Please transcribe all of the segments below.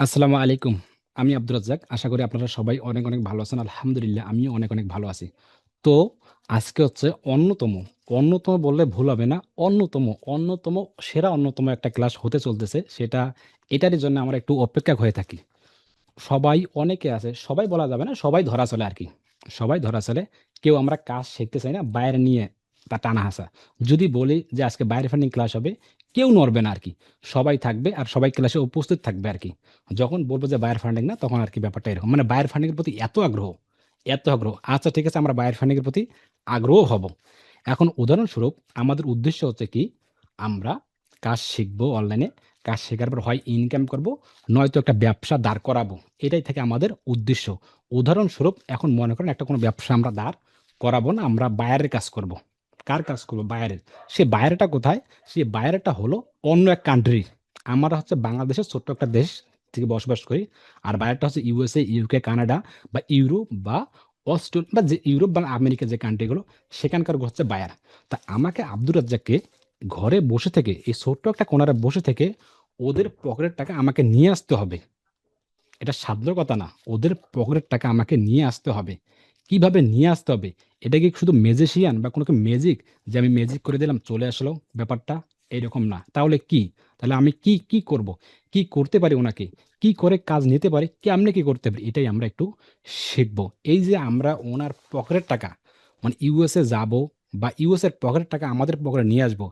আসসালামু আলাইকুম। আমি আব্দুর রাজ্জাক। আশা করি আপনারা সবাই অনেক, অনেক ভালো আছেন। আলহামদুলিল্লাহ আমিও অনেক, অনেক ভালো আছি। তো আজকে হচ্ছে অন্যতম বললে ভুল হবে না। অন্যতম অন্যতম একটা ক্লাস হতে চলতেছে। এটারই জন্য আমরা একটু অপেক্ষা হয়ে থাকি। অনেকে আছে, সবাই বলা যাবে না, সবাই ধরা চলে আরকি। সবাই ধরা চলে। কেউ আমরা কাজ শিখতে চাই না, বাইরে নিয়ে টানা হাসা। যদি বলি যে আজকে বাইরে ফান্ডিং ক্লাস হবে, কেউ নড়বে না আরকি। সবাই থাকবে আর সবাই ক্লাসে উপস্থিত থাকবে আরকি। যখন বলব যে বায়ার ফান্ডিং না, তখন আরকি ব্যাপারটা এরকম। মানে বায়ার ফান্ডিং এর প্রতি এত আগ্রহ। আচ্ছা ঠিক আছে, আমরা বায়ার ফান্ডিং এর প্রতি আগ্রহ হব। এখন উদাহরণস্বরূপ আমাদের উদ্দেশ্য হচ্ছে কি? আমরা কাজ শিখবো অনলাইনে। কাজ শেখার পর হয় ইনকাম করব, নয়তো একটা ব্যবসা দাঁড় করাবো। এটাই থেকে আমাদের উদ্দেশ্য। উদাহরণস্বরূপ এখন মনে করেন একটা কোনো ব্যবসা আমরা দাঁড় করাবো না, আমরা বায়ারের কাজ করব। কার কাজ করব? বায়ারের। সে বায়ারটা কোথায়? সে বায়ারটা হলো অন্য এক কান্ট্রির। আমরা হচ্ছে বাংলাদেশের ছোট্ট একটা দেশ থেকে বসবাস করি। আর বায়ারটা হচ্ছে ইউএসএ, ইউকে, কানাডা বা ইউরোপ বা অস্ট্রেলিয়া বা যে ইউরোপ বা আমেরিকা যে কান্ট্রিগুলো, সেখানকার হচ্ছে বায়ার। তা আমাকে আব্দুর রাজ্জাককে ঘরে বসে থেকে, এই ছোট্ট একটা কোণারে বসে থেকে ওদের পকেটের টাকা আমাকে নিয়ে আসতে হবে। এটা সাধ্যর কথা না। ওদের পকেটের টাকা আমাকে নিয়ে আসতে হবে। কিভাবে নিয়ে আসতে হবে? এটা কি শুধু ম্যাজিশিয়ান বা কোনো কি ম্যাজিক, যে আমি ম্যাজিক করে দিলাম চলে আসলো ব্যাপারটা? এরকম না। তাহলে কি? তাহলে আমি কি করব? কি করতে পারি ওনাকে? কি করে কাজ নিতে পারি? কেমনে কি করতে পারি? এটাই আমরা একটু শিখব। এই যে আমরা ওনার পকেটের টাকা, মানে ইউএসএ যাবো বা ইউএস এর পকেটের টাকা আমাদের পকেটে নিয়ে আসবো,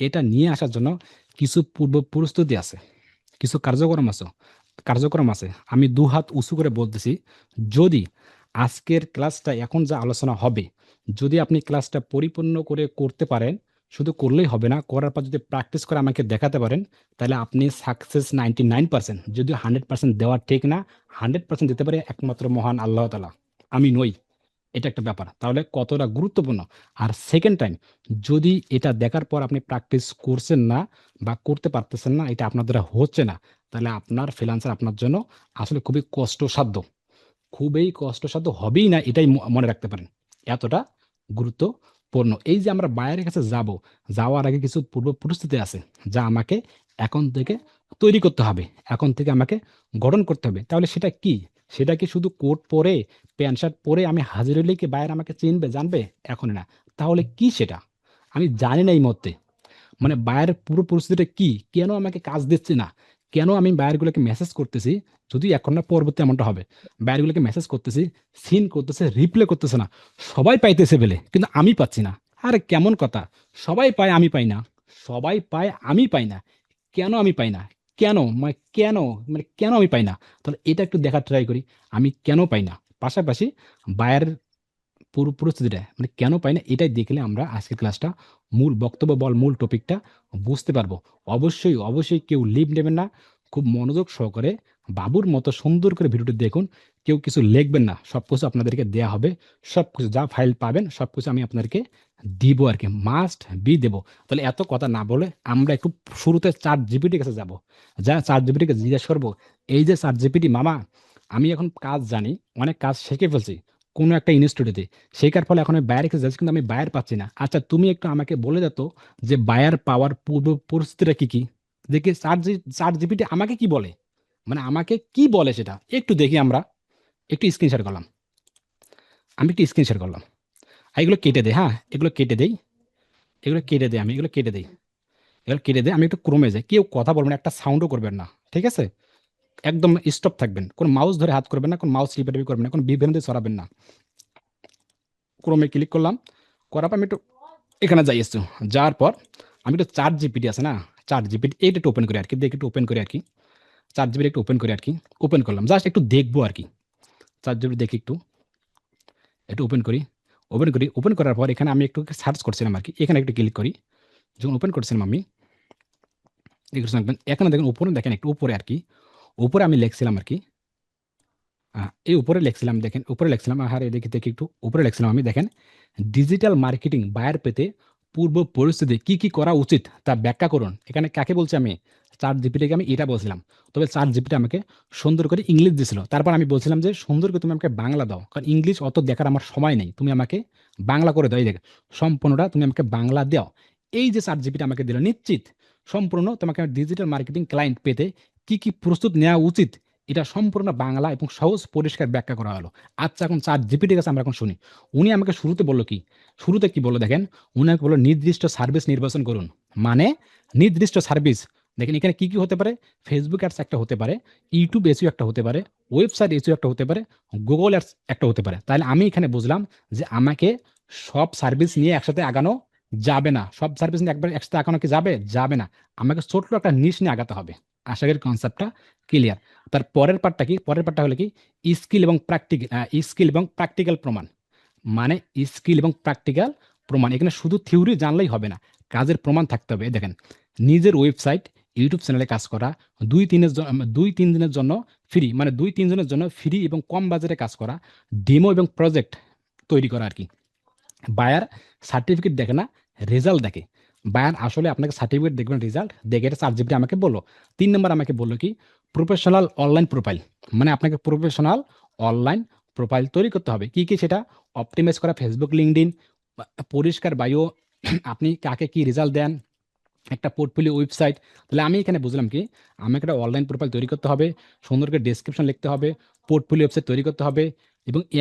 এটা নিয়ে আসার জন্য কিছু পূর্ব প্রস্তুতি আছে। কিছু কার্যক্রম আছে। আমি দুহাত উঁচু করে বলতেছি, যদি আজকের ক্লাসটা এখন যা আলোচনা হবে, যদি আপনি ক্লাসটা পরিপূর্ণ করে করতে পারেন, শুধু করলেই হবে না, করার পর যদি প্র্যাকটিস করে আমাকে দেখাতে পারেন, তাহলে আপনি সাকসেস 99%। যদিও 100% দেওয়া ঠিক না, 100% দিতে পারে একমাত্র মহান আল্লাহ তাআলা। আমি নই। এটা একটা ব্যাপার। তাহলে কতটা গুরুত্বপূর্ণ। আর সেকেন্ড টাইম, যদি এটা দেখার পর আপনি প্র্যাকটিস করছেন না বা করতে পারতেছেন না, এটা আপনার দ্বারা হচ্ছে না, তাহলে আপনার ফ্রিল্যান্সার আপনার জন্য আসলে খুবই কষ্টসাধ্য। খুবই কষ্টসাধ্য হবেই না, এটাই মনে রাখতে পারেন। এতটা গুরুত্বপূর্ণ। এই যে আমরা বাইরের কাছে যাব, যাওয়ার আগে কিছু পূর্ব পরিস্থিতি আছে, যা আমাকে এখন থেকে তৈরি করতে হবে। এখন থেকে আমাকে গঠন করতে হবে। তাহলে সেটা কি? সেটা কি শুধু কোট পরে, প্যান্ট শার্ট পরে আমি হাজির হইলেই কি বাইরে আমাকে চিনবে, জানবে? এখনই না। তাহলে কি সেটা? আমি জানি না এই মুহূর্তে। মানে বায়ারের পুরো পরিস্থিতিটা কি? কেন আমাকে কাজ দিচ্ছে না? কেন আমি বায়ারগুলোকে মেসেজ করতেছি, যদিও এখন না, পরবর্তী এমনটা হবে। বায়ারগুলোকে মেসেজ করতেছি, সিন করতেছে, রিপ্লাই করতেছে না। সবাই পাইতেছে বলে, কিন্তু আমি পাচ্ছি না। আরে কেমন কথা? সবাই পায়, আমি পাই না। সবাই পায়, আমি পাই না। কেন আমি পাই না? কেন? কেন আমি পাই না? তাহলে এটা একটু দেখার ট্রাই করি। আমি কেন পাই না? পাশাপাশি বায়ারের পুরো পরিস্থিতিটা, মানে কেন পাই না, এটাই দেখলে আমরা আজকের ক্লাসটা, মূল বক্তব্য মূল টপিকটা বুঝতে পারবো। অবশ্যই কেউ লিভ নেবেন না। খুব মনোযোগ সহকারে বাবুর মতো সুন্দর করে ভিডিওটি দেখুন। কেউ কিছু লিখবেন না। সবকিছু আপনাদেরকে দেয়া হবে। সবকিছু যা ফাইল পাবেন সবকিছু আমি আপনাদেরকে দিব আরকি। মাস্ট বি দেব। তাহলে এত কথা না বলে আমরা একটু শুরুতে ChatGPT কাছে যাব। ChatGPT কে জিজ্ঞেস করব, এই যে ChatGPT মামা, আমি এখন কাজ জানি, অনেক কাজ শিখে ফেলছি কোনো একটা ইনস্টিটিউটে। শেখার ফলে এখন আমি বায়ার কাছে যাচ্ছি, কিন্তু আমি বায়ার পাচ্ছি না। আচ্ছা তুমি একটু আমাকে বলে দাও তো, যে বায়ার পাওয়ার পূর্ব পরিস্থিতিটা কি, কি? দেখি ChatGPT আমাকে কি বলে। মানে আমাকে কি বলে সেটা একটু দেখি আমরা। একটু স্ক্রিন শেয়ার করলাম। আমি একটু স্ক্রিন শেয়ার করলাম। আর এগুলো কেটে দেই, হ্যাঁ? এগুলো কেটে দেই। এগুলো কেটে দেই। এগুলো কেটে দেই। আমি একটু ক্রমে যাই। কেউ কথা বলবেন না, একটা সাউন্ডও করবেন না। ঠিক আছে? একদম স্টপ থাকবেন। কোন মাউস ধরে হাত করবেন না, কোন মাউস টিপাটিপি করবেন না, কোন বিভ্রান্তি ছড়াবেন না। ক্রমে ক্লিক করলাম। করার পর আমি একটু এখানে যাই এসছো। যাওয়ার পর আমি একটু ChatGPT আছে না? ChatGPT এইটা একটু ওপেন করি আরকি। দেখি একটু ওপেন করি আরকি। ChatGPT একটু ওপেন করি আরকি। ওপেন করলাম। জাস্ট একটু দেখবো আরকি। ChatGPT দেখি একটু। একটু ওপেন করি। ওপেন করার পর এখানে আমি একটু সার্চ করছিলাম আরকি। এখানে একটু ক্লিক করি। যখন ওপেন করছিলাম আমি, এখানে দেখেন উপরে, দেখেন একটু উপরে আরকি। উপরে আমি লিখছিলাম আরকি। আ এই উপরে লিখছিলাম, দেখেন উপরে লিখছিলাম, আহারে দেখি একটু উপরে লিখছিলাম আমি, দেখেন, ডিজিটাল মার্কেটিং বায়ার পেতে পূর্ব পরিস্থিতি কি করা উচিত তা ব্যাখ্যা করুন। এখানে কাকে বলছি আমি? ChatGPT কে আমি এটা বলছিলাম। তবে ChatGPT আমাকে সুন্দর করে ইংলিশ দিছিল। তারপর আমি বলছিলাম যে, সুন্দর করে তুমি আমাকে বাংলা দাও। কারণ ইংলিশ অত দেখার আমার সময় নেই। তুমি আমাকে বাংলা করে দাও। এই দেখো, সম্পূর্ণটা তুমি আমাকে বাংলা দাও। এই যে ChatGPT আমাকে দিল, নিশ্চিত সম্পূর্ণ তোমাকে ডিজিটাল মার্কেটিং ক্লায়েন্ট পেতে কি প্রস্তুত নেওয়া উচিত, এটা সম্পূর্ণ বাংলা এবং সহজ পরিষ্কার ব্যাখ্যা করা হলো। আচ্ছা, এখন চ্যাট জিপিটির কাছে আমরা এখন শুনি। উনি আমাকে শুরুতে বলল কি? শুরুতে কি বলল দেখেন? উনি আমাকে বলল নির্দিষ্ট সার্ভিস নির্বাচন করুন। মানে নির্দিষ্ট সার্ভিস। দেখেন এখানে কি হতে পারে? Facebook অ্যাডস একটা হতে পারে, YouTube এসইও একটা হতে পারে, ওয়েবসাইট এসইও একটা হতে পারে, Google অ্যাডস একটা হতে পারে। তাহলে আমি এখানে বুঝলাম যে আমাকে সব সার্ভিস নিয়ে একসাথে আগানো যাবে না। সব সার্ভিস নিয়ে একবারে একসাথে আগানো কি যাবে? যাবে না। আমাকে ছোট্ট একটা নিশ নিয়ে আগাতে হবে। আশা করি কনসেপ্টটা ক্লিয়ার। তার পরের পার্টটা কি? পরের পার্টটা হলো কি? স্কিল এবং প্র্যাকটিক্যাল প্রমাণ। মানে স্কিল এবং প্র্যাকটিক্যাল প্রমাণ। এখানে শুধু থিওরি জানলেই হবে না, কাজের প্রমাণ থাকতে হবে। এই দেখেন, নিজের ওয়েবসাইট, ইউটিউব চ্যানেলে কাজ করা, ২-৩ দিনের জন্য ফ্রি, মানে ২-৩ জনের জন্য ফ্রি এবং কম বাজেটে কাজ করা, ডেমো এবং প্রজেক্ট তৈরি করা আরকি। বায়ার সার্টিফিকেট দেখে না, রেজাল্ট দেখে। বায়ার আসলে আপনাকে সার্টিফিকেট দেখবেন, রেজাল্ট দেখে। এটা চ্যাটজিপিটি আমাকে বলল। ৩ নাম্বার আমাকে বলল কি? Professional online profile. মানে আপনাকে প্রফেশনাল অনলাইন প্রোফাইল তৈরি করতে হবে। কি সেটা? অপটিমাইজ করা ফেসবুক, লিঙ্কডইন, পরিষ্কার বায়ো, আপনি কাকে কি রেজাল্ট দেন, একটা পোর্টফোলিও ওয়েবসাইট। তাহলে আমি এখানে বুঝলাম কি? আমাকে একটা অনলাইন প্রোফাইল তৈরি করতে হবে, সুন্দর করে ডেসক্রিপশন লিখতে হবে, পোর্টফোলিও ওয়েবসাইট তৈরি করতে হবে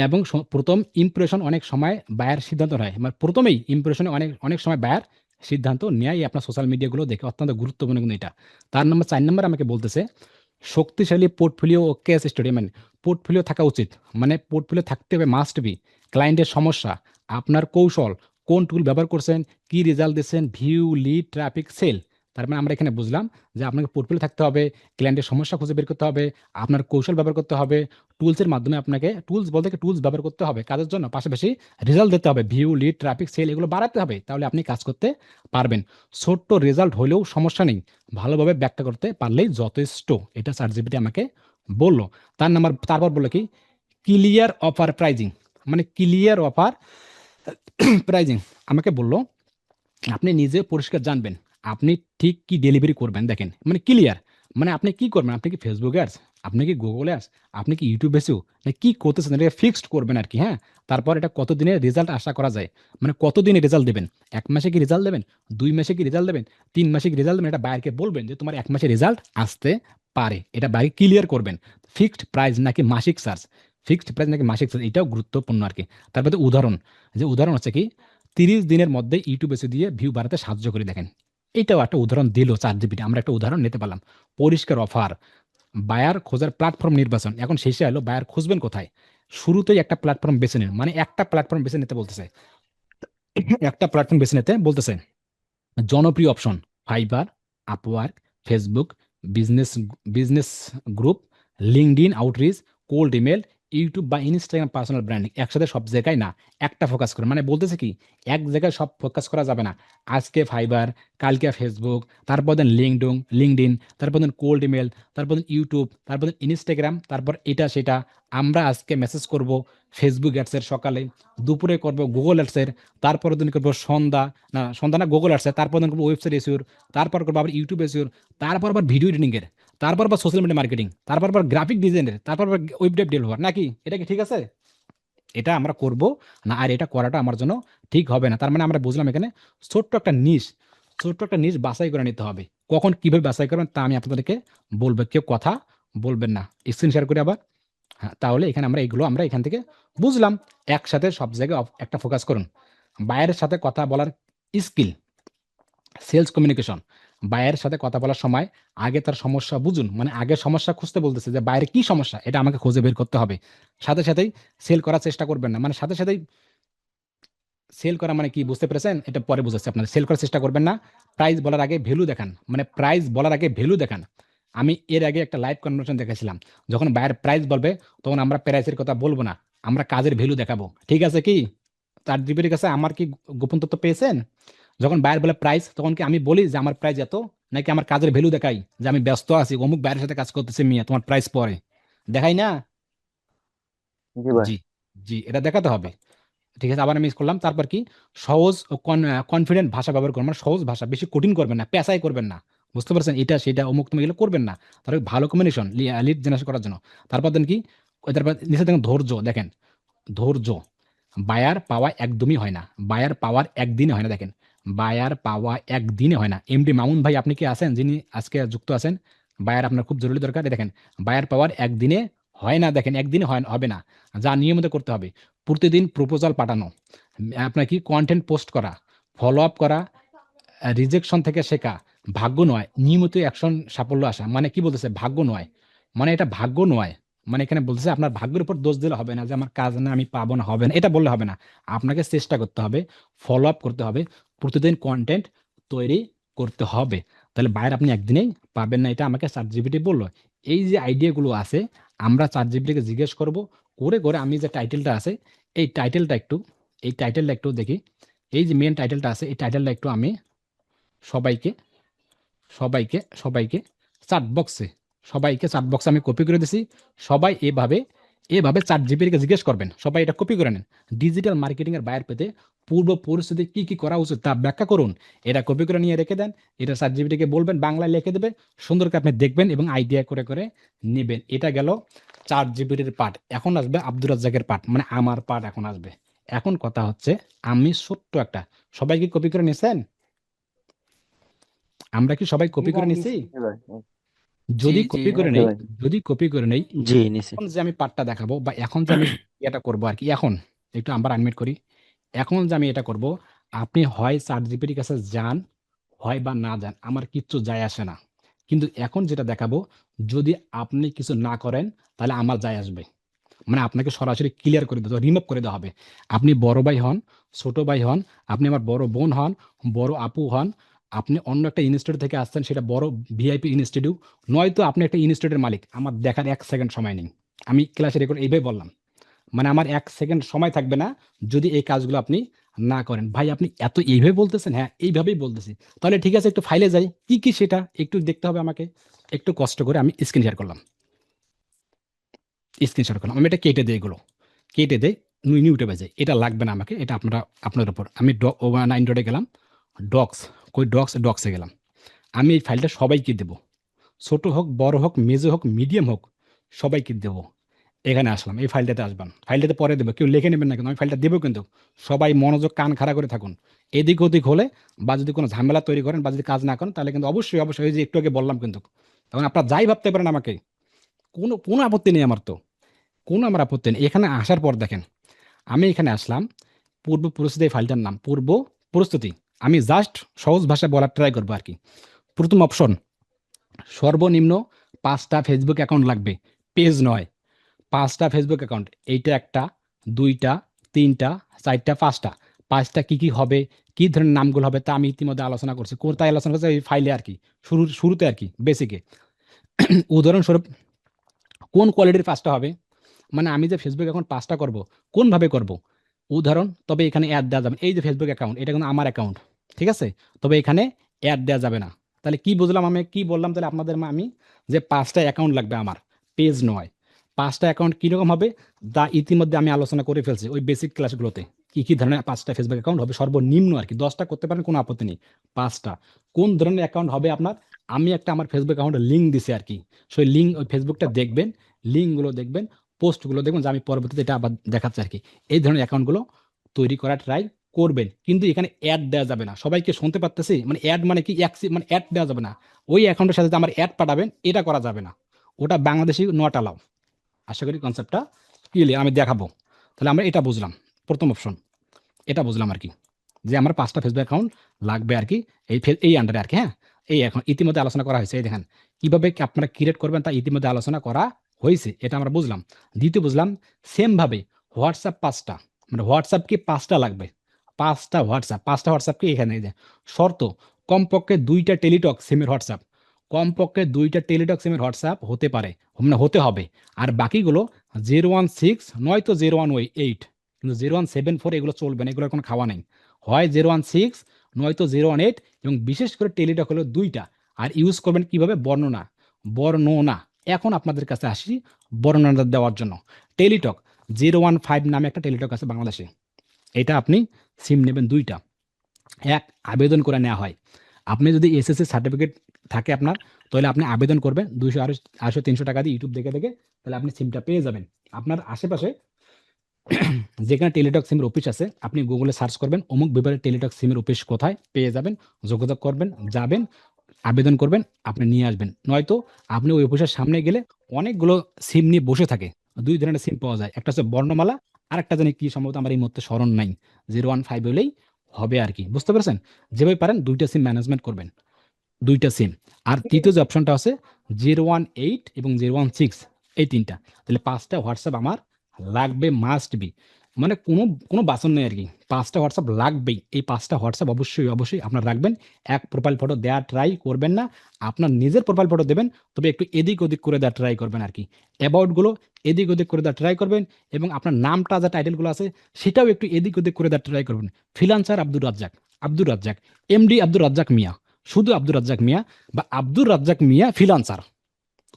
এবং প্রথম ইমপ্রেশন অনেক সময় বায়ার সিদ্ধান্ত নেয়। মানে প্রথমেই ইমপ্রেশনে অনেক অনেক সময় বায়ার সিদ্ধান্ত নেয় আপনার সোশ্যাল মিডিয়াগুলো দেখে। অত্যন্ত গুরুত্বপূর্ণ কিন্তু এটা। ৪ নাম্বার আমাকে বলতেছে শক্তিশালী পোর্টফোলিও ও কেস স্টাডি। মানে পোর্টফোলিও থাকা উচিত। মানে পোর্টফোলিও থাকতে হবে, মাস্ট বি। ক্লায়েন্টের সমস্যা, আপনার কৌশল, কোন টুল ব্যবহার করছেন, কি রেজাল্ট দিচ্ছেন, ভিউ, লিড, ট্রাফিক, সেল। তার মানে আমরা এখানে বুঝলাম যে আপনাকে পোর্টফোলিও থাকতে হবে, ক্লায়েন্টের সমস্যা খুঁজে বের করতে হবে, আপনার কৌশল ব্যবহার করতে হবে, টুলসের মাধ্যমে আপনাকে টুলস বলতে কি টুলস ব্যবহার করতে হবে কাজের জন্য, পাশাপাশি রেজাল্ট দিতে হবে, ভিউ, লিড, ট্রাফিক, সেল এগুলো বাড়াতে হবে। তাহলে আপনি কাজ করতে পারবেন। ছোট্ট রেজাল্ট হলেও সমস্যা নেই, ভালোভাবে ব্যাখ্যা করতে পারলেই যথেষ্ট। এটা চ্যাটজিপিটি আমাকে বলল। তারপর বললো কি? Clear offer pricing. মানে ক্লিয়ার অফার প্রাইজিং আমাকে বলল আপনি নিজে পরিষ্কার জানবেন আপনি ঠিক কি ডেলিভারি করবেন। দেখেন মানে ক্লিয়ার, মানে আপনি কি করবেন, আপনি কি ফেসবুক অ্যাডস, আপনি কি গুগল অ্যাডস, আপনি কি ইউটিউব এসেও, না কি করতেছেন, এটা ফিক্সড করবেন আর কি। হ্যাঁ, তারপর এটা কতদিনের রেজাল্ট আশা করা যায়, মানে কতদিনে রেজাল্ট দেবেন, 1 মাসে কি রেজাল্ট দেবেন, 2 মাসে কি রেজাল্ট দেবেন, 3 মাসে কি রেজাল্ট দেবেন। এটা বাইরকে বলবেন যে তোমার 1 মাসে রেজাল্ট আসতে পারে। এটা বাইরে ক্লিয়ার করবেন। ফিক্সড প্রাইস নাকি মাসিক চার্জ, ফিক্সড প্রাইস নাকি মাসিক চার্জ, এটাও গুরুত্বপূর্ণ আর কি। তারপরে উদাহরণ, যে উদাহরণ হচ্ছে কি 30 দিনের মধ্যে ইউটিউব এসে দিয়ে ভিউ বাড়াতে সাহায্য করে। দেখেন এটাও একটা উদাহরণ দিল চ্যাটজিপিটি। আমরা একটা উদাহরণ নিতে পারলাম। পরিষ্কার অফার, বায়ার খোঁজার প্ল্যাটফর্ম নির্বাচন। এখন শেষে এলো বায়ার খুঁজবেন কোথায়? শুরুতেই একটা প্ল্যাটফর্ম বেছে নিন। মানে একটা প্ল্যাটফর্ম বেছে নিতে বলতেছে, একটা প্ল্যাটফর্ম বেছে নিতে বলতেছে। জনপ্রিয় option fibre, Upwork, Facebook, business business group, LinkedIn outreach, cold email, YouTube বা ইনস্টাগ্রাম পার্সোনাল ব্র্যান্ডিং। একসাথে সব জায়গায় না, একটা ফোকাস করে। মানে বলতেছে কি এক জায়গায় সব ফোকাস করা যাবে না। আজকে ফাইবার, কালকে ফেসবুক, তারপর দেন লিঙ্কডইন, তারপর দেন কোল্ড ইমেল, তারপর দেন ইউটিউব, তারপর দেন ইনস্টাগ্রাম, তারপর এটা সেটা। আমরা আজকে মেসেজ করব ফেসবুক অ্যাডসের সকালে, দুপুরে করব গুগল অ্যাডসের, তারপরের দিন করবো সন্ধ্যা না গুগল অ্যাডসের, তারপর দিন করবো ওয়েবসাইট এসিওর, তারপর করবো আবার ইউটিউব এসিওর, তারপর আবার ভিডিও এডিটিং এর, তারপর আবার সোশ্যাল মিডিয়া মার্কেটিং, তারপর আবার গ্রাফিক ডিজাইনের, তারপর আবার ওয়েব ডেভেলপার। নাকি এটা কি ঠিক আছে? এটা আমরা করব না, আর এটা করাটা আমার জন্য ঠিক হবে না। তার মানে আমরা বুঝলাম এখানে ছোট্ট একটা নিশ, ছোট্ট একটা নিশ বাছাই করে নিতে হবে। কখন কিভাবে বাছাই করবেন তা আমি আপনাদেরকে বলবো, কেউ কথা বলবেন না। স্ক্রিন শেয়ার করে আবার। হ্যাঁ, তাহলে এখানে আমরা এখান থেকে বুঝলাম। একসাথে সব জায়গায় একটা ফোকাস করুন। বায়ারের সাথে কথা বলার স্কিল, সেলস কমিউনিকেশন। বায়ের সাথে কথা বলার সময় আগে তার সমস্যা বুঝুন। মানে আগে সমস্যা খুঁজতে বলতেছে যে বাইরে কি সমস্যা, এটা আমাকে খুঁজে বের করতে হবে। সাথে সাথেই সেল করার চেষ্টা করবেন না। মানে সাথে সাথেই সেল করা মানে কি বুঝতে পেরেছেন? এটা পরে বুঝাচ্ছি আপনাদের। সেল করার চেষ্টা করবেন না। প্রাইস বলার আগে ভ্যালু দেখান। মানে প্রাইস বলার আগে ভ্যালু দেখান। আমি এর আগে একটা লাইভ কনভারসেশন দেখেছিলাম। যখন বায়ার প্রাইস বলবে তখন আমরা প্রাইসের কথা বলবো না। আমরা কাজের ভ্যালু দেখাবো। ঠিক আছে কি? তার জিবির কাছে আমার কি গোপন তথ্য পেয়েছেন? যখন বায়ার বলে প্রাইস তখন কি আমি বলি যে আমার প্রাইস এত, নাকি আমার কাজের ভ্যালু দেখাই যে আমি ব্যস্ত আছি, অমুক বায়ারের সাথে কাজ করতেছি, মিয়া তোমার প্রাইস পরে দেখাই না? জি ভাই। জি, জি, এটা দেখাতে হবে। ঠিক আছে, আবার আমি মিস করলাম। তারপর কি? সহজ ও কনফিডেন্ট ভাষা ব্যবহার করবেন। মানে সহজ ভাষা, বেশি কঠিন করবেন না, পেঁচাই করবেন না। বুঝতে পারছেন? এটা সেটা অমুক তুমি এগুলো করবেন না। তারপর ভালো কম্বিনেশন লিড জেনারেট করার জন্য। তারপর দেন কি? তারপর নিচে দেখেন ধৈর্য। দেখেন ধৈর্য, বায়ার পাওয়া একদমই হয় না। বায়ার পাওয়ার একদিনে হয় না। দেখেন বায়ার পাওয়া একদিনে হয় না। এমডি মামুন ভাই আপনি কি আছেন যিনি আজকে যুক্ত আছেন? বায়ার আপনার খুব জরুরি দরকার। এই দেখেন, বায়ার পাওয়ার একদিনে হয় না, দেখেন একদিনে হবে না, যা নিয়মিত করতে হবে। প্রতিদিন প্রপোজাল পাঠানো, আপনার কি কন্টেন্ট পোস্ট করা, ফলো আপ করা, রিজেকশন থেকে শেখা, ভাগ্য নয়, নিয়মিত অ্যাকশন সাফল্য আসা। মানে কি বলতেছে? ভাগ্য নয়, মানে এটা ভাগ্য নয়, মানে এখানে বলতেছে আপনার ভাগ্যের উপর দোষ দিলে হবে না, যে আমার কাজ না, আমি পাবো না, হবে না, এটা বললে হবে না। আপনাকে চেষ্টা করতে হবে, ফলো আপ করতে হবে, প্রতিদিন কন্টেন্ট তৈরি করতে হবে। তাহলে বাইরে আপনি একদিনেই পাবেন না, এটা আমাকে চ্যাটজিপিটি বললো। এই যে আইডিয়াগুলো আছে, আমরা চ্যাটজিপিটিকে জিজ্ঞেস করব, করে করে আমি যে টাইটেলটা আছে, এই টাইটেলটা একটু এই টাইটেলটা একটু দেখি। এই যে মেন টাইটেলটা আছে, এই টাইটেলটা একটু আমি সবাইকে সবাইকে সবাইকে চাট বক্সে সবাইকে চাট বক্সে আমি কপি করে দিছি। সবাই এভাবে এভাবে চাট জিপিটিকে জিজ্ঞেস করবেন, সবাই এটা কপি করে নেন। ডিজিটাল মার্কেটিং এর বাইরে পেতে পূর্ব পরিস্থিতি কি কি করা উচিত তা ব্যাখ্যা করুন। এটা কপি করে নিয়ে রেখে দেন, এটা চাট জিপিটিকে বলবেন, বাংলায় লিখে দেবে, সুন্দর করে আপনি দেখবেন এবং আইডিয়া করে করে নেবেন। এটা গেল চাট জিপিটির পার্ট। এখন আসবে আব্দুর রাজ্জাকের পার্ট, মানে আমার পার্ট এখন আসবে। এখন কথা হচ্ছে, আমি ছোট্ট একটা, সবাই কি কপি করে নিছেন? আমরা কি সবাই জি কপি করে ভাই নিছি? নিছি ভাই। জি যদি জি কপি করে নিছি নেই, ভাই। যদি কপি করে নেই, জি নিছি। এখন যে আমি পার্টটা দেখাবো বা এখন যে আমি এটা করবো আর কি, এখন একটু আবার আনমিট করি। এখন যে আমি এটা করব, আপনি হয় চ্যাট জিপিটির কাছে যান, হয় বা না যান, আমার কিচ্ছু যায় আসে না। কিন্তু এখন যেটা দেখাবো, যদি আপনি কিছু না করেন, তাহলে আমার যায় আসবে। মানে আপনাকে সরাসরি ক্লিয়ার করে দিতে হবে, রিমুভ করে দেওয়া হবে। আপনি বড় ভাই হন, ছোট ভাই হন, আপনি আমার বড় বোন হন, বড় আপু হন, আপনি অন্য একটা ইনস্টিটিউট থেকে আসছেন, সেটা বড় ভিআইপি ইনস্টিটিউট, নয়তো আপনি একটা ইনস্টিটিউটের মালিক, আমার দেখার 1 সেকেন্ড সময় নেই। আমি ক্লাসে রেকর্ড এইভাবে বললাম, মানে আমার 1 সেকেন্ড সময় থাকবে না যদি এই কাজগুলো আপনি না করেন। ভাই আপনি এত এইভাবে বলতেছেন? হ্যাঁ, এইভাবেই বলতেছি। তাহলে ঠিক আছে, একটু ফাইলে যাই, কি কি সেটা একটু দেখতে হবে আমাকে। একটু কষ্ট করে আমি স্ক্রিন শেয়ার করলাম, স্ক্রিনশট করলাম, আমি এটা কেটে দিই, এগুলো কেটে দেই, নিউটে যায়, এটা লাগবে না আমাকে, এটা আপনারা আপনার উপর। আমি 9 ডটে গেলাম, ডক্স, কই ডক্স, ডক্সে গেলাম। আমি এই ফাইলটা সবাইকে দেবো, ছোট হোক, বড় হোক, মেজো হোক, মিডিয়াম হোক, সবাইকে দেবো। এখানে আসলাম, এই ফাইলটাতে আসবেন, ফাইলটাতে পরে দেবো, কেউ লিখে নেবেন না, কিন্তু আমি ফাইলটা দেবো কিন্তু। সবাই মনোযোগ কান খাড়া করে থাকুন। এদিক ওদিক হলে বা যদি কোনো ঝামেলা তৈরি করেন বা যদি কাজ না করেন, তাহলে কিন্তু অবশ্যই অবশ্যই, ওই যে একটু আগে বললাম কিন্তু, তখন আপনারা যাই ভাবতে পারেন আমাকে, কোনো কোনো আপত্তি নেই আমার তো, কোনো আমার আপত্তি নেই। এখানে আসার পর দেখেন, আমি এখানে আসলাম, পূর্ব প্রস্তুতি, এই ফাইলটার নাম পূর্ব প্রস্তুতি। আমি জাস্ট সহজ ভাষায় বলার ট্রাই করবো আর কি। প্রথম অপশন, সর্বনিম্ন 5টা ফেসবুক অ্যাকাউন্ট লাগবে, পেজ নয়, 5টা ফেসবুক অ্যাকাউন্ট। এইটা একটা, দুইটা, তিনটা, চারটা, পাঁচটা। পাঁচটা কি কি হবে, কি ধরনের নামগুলো হবে, তা আমি ইতিমধ্যে আলোচনা করছি। কোথায় আলোচনা করছি? এই ফাইলে আর কি, শুরুতে আর কি, বেসিকে। উদাহরণস্বরূপ, কোন কোয়ালিটির 5টা হবে, মানে আমি যে ফেসবুক অ্যাকাউন্ট 5টা করব, কোনভাবে করব, উদাহরণ। তবে এখানে অ্যাড দেওয়া যাবে না। এই যে ফেসবুক অ্যাকাউন্ট, এটা কিন্তু আমার অ্যাকাউন্ট, ঠিক আছে? তবে এখানে অ্যাড দেওয়া যাবে না। তাহলে কি বুঝলাম, আমি কি বললাম তাহলে আপনাদের? আমি যে 5টা অ্যাকাউন্ট লাগবে আমার, পেজ নয়। 5টা অ্যাকাউন্ট কীরকম হবে, তা ইতিমধ্যে আমি আলোচনা করে ফেলছি ওই বেসিক ক্লাসগুলোতে। কি কি ধরনের 5টা ফেসবুক অ্যাকাউন্ট হবে, সর্বনিম্ন আর কি। 10টা করতে পারেন, কোনো আপত্তি নেই। 5টা কোন ধরনের অ্যাকাউন্ট হবে আপনার, আমি একটা আমার ফেসবুক অ্যাকাউন্টের লিঙ্ক দিছি আর কি। সেই লিঙ্ক, ওই ফেসবুকটা দেখবেন, লিঙ্কগুলো দেখবেন, পোস্টগুলো দেখবেন, যে আমি পরবর্তীতে এটা আবার দেখাচ্ছি আর কি। এই ধরনের অ্যাকাউন্টগুলো তৈরি করা ট্রাই করবেন। কিন্তু এখানে অ্যাড দেওয়া যাবে না, সবাইকে শুনতে পারতেছি? মানে অ্যাড মানে কি, মানে অ্যাড দেওয়া যাবে না। ওই অ্যাকাউন্টের সাথে যে আমার অ্যাড পাঠাবেন, এটা করা যাবে না। ওটা বাংলাদেশি নট অ্যালাউ। আশা করি কনসেপ্টটা ক্লিয়ার, আমি দেখাবো। তাহলে আমরা এটা বুঝলাম, প্রথম অপশন এটা বুঝলাম আর কি, যে আমার 5টা ফেসবুক অ্যাকাউন্ট লাগবে আর কি, এই আন্ডারে আর কি। হ্যাঁ, এই এখন ইতিমধ্যে আলোচনা করা হয়েছে, এই দেখেন কিভাবে আপনারা ক্রিয়েট করবেন তা ইতিমধ্যে আলোচনা করা হয়েছে, এটা আমরা বুঝলাম। দ্বিতীয় বুঝলাম, সেম ভাবে হোয়াটসঅ্যাপ 5টা, মানে হোয়াটসঅ্যাপ কি 5টা লাগবে, 5টা হোয়াটসঅ্যাপ কি এখানে, এই যে শর্ত, কমপক্ষে 2টা টেলিটক সিমের হোয়াটসঅ্যাপ, কমপক্ষে 2টা টেলিটক সিমের হোয়াটসঅ্যাপ হতে পারে, মানে হতে হবে। আর বাকিগুলো 016 নয়তো 018, কিন্তু 0174 এগুলো চলবে না, এগুলোর কোনো খাওয়া নেই। হয় 016 নয়তো 018, এবং বিশেষ করে টেলিটক হলো 2টা। আর ইউজ করবেন কিভাবে, বর্ণনা, বর্ণনা। এখন আপনাদের কাছে আসি বর্ণনা দেওয়ার জন্য। টেলিটক 015 নামে একটা টেলিটক আছে বাংলাদেশে, এটা আপনি সিম নেবেন 2টা, এক আবেদন করে নেওয়া হয়। আপনি যদি এসএসসি সার্টিফিকেট থাকে আপনার, তাহলে আপনি আবেদন করবেন 200, 250, 300 টাকা দিয়ে ইউটিউব দেখে দেখে, তাহলে আপনি সিমটা পেয়ে যাবেন। আপনার আশেপাশে যেখানে টেলিটক সিমের অফিস আছে, আপনি গুগলে সার্চ করবেন অমুক বিভাগের টেলিটক সিমের অফিস কোথায়, পেয়ে যাবেন, যোগাযোগ করবেন, যাবেন, আবেদন করবেন, আপনি নিয়ে আসবেন। নয়তো আপনি ওই অফিসের সামনে গেলে অনেকগুলো সিম নিয়ে বসে থাকে। ২ ধরনের সিম পাওয়া যায়। একটা হচ্ছে বর্ণমালা, আরেকটা জানি কি সম্ভবত আমার এই মুহূর্তে স্মরণ নাই। 015 হলেই হবে আরকি। বুঝতে পেরেছেন? যেভাবে পারেন ২ টা সিম ম্যানেজমেন্ট করবেন। ২ টা সিম। আর তৃতীয় যে অপশনটা আছে 018 এবং 016 এই ৩ টা। তাহলে ৫ টা হোয়াটসঅ্যাপ আমার লাগবে মাস্ট বি। মানে কোনো বাছন নেই আরকি। ৫ টা হোয়াটসঅ্যাপ লাগবেই। এই ৫ টা হোয়াটসঅ্যাপ অবশ্যই আপনার রাখবেন। এক প্রোফাইল ফটো দেয়া ট্রাই করবেন না। আপনার নিজের প্রোফাইল ফটো দেবেন। তবে একটু এদিক-ওদিক করে দেওয়ার ট্রাই করবেন আরকি। অ্যাবাউট গুলো এদিক-ওদিক করে দেওয়ার ট্রাই করবেন এবং আপনার নামটা যা টাইটেল গুলো আছে সেটাও একটু এদিক-ওদিক করে দেওয়ার ট্রাই করবেন। ফ্রিল্যান্সার আব্দুর রাজ্জাক, এমডি আব্দুর রাজ্জাক মিয়া, শুধু আব্দুর রাজ্জাক মিয়া বা Abdur Razzak Mia freelancer.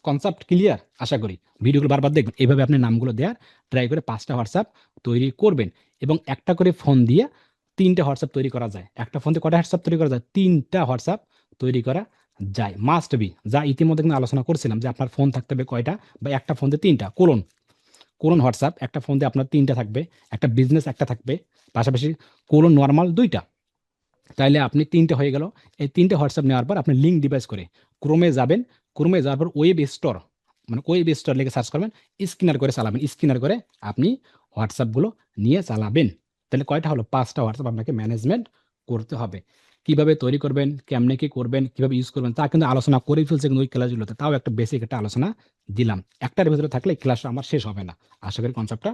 Concept clear? আশা করি। ভিডিওগুলো বারবার দেখবেন। এভাবে আপনি নামগুলো দেওয়ার ট্রাই করে ৫ টা হোয়াটসঅ্যাপ তৈরি করবেন এবং একটা করে ফোন দিয়ে ৩ টা হোয়াটসঅ্যাপ তৈরি করা যায়। একটা ফোন দিয়ে কয়টা হোয়াটসঅ্যাপ তৈরি করা যায়? ৩ টা হোয়াটসঅ্যাপ তৈরি করা যায়। Must be. যা ইতিমধ্যে কিন্তু আলোচনা করছিলাম যে আপনার ফোন থাকতে হবে কয়টা বা একটা ফোন দিয়ে ৩ টা কোলন হোয়াটসঅ্যাপ একটা ফোন দিয়ে আপনার ৩ টা থাকবে। একটা বিজনেস একটা থাকবে। পাশাপাশি কোলন নরমাল ২ টা। তাইলে আপনি ৩ টে হয়ে গেল। এই ৩ টে হোয়াটসঅ্যাপ নেওয়ার পর আপনি লিঙ্ক ডিভাইস করে ক্রোমে যাবেন। ক্রোমে যাওয়ার পর ওয়েব স্টোর মানে ওয়েব স্টোর লিখে সার্চ করবেন। স্ক্যানার করে চালাবেন। স্ক্যানার করে আপনি হোয়াটসঅ্যাপগুলো নিয়ে চালাবেন। তাহলে কয়টা হলো? ৫ টা হোয়াটসঅ্যাপ আপনাকে ম্যানেজমেন্ট করতে হবে। কিভাবে তৈরি করবেন, কেমনে কি করবেন, কিভাবে ইউজ করবেন তা কিন্তু আলোচনা করেই ফেলছি কিন্তু ওই ক্লাসগুলোতে। তাও একটা বেসিক একটা আলোচনা দিলাম। একটার ভেতরে থাকলে ক্লাসটা আমার শেষ হবে না। আশা করি কনসেপ্টটা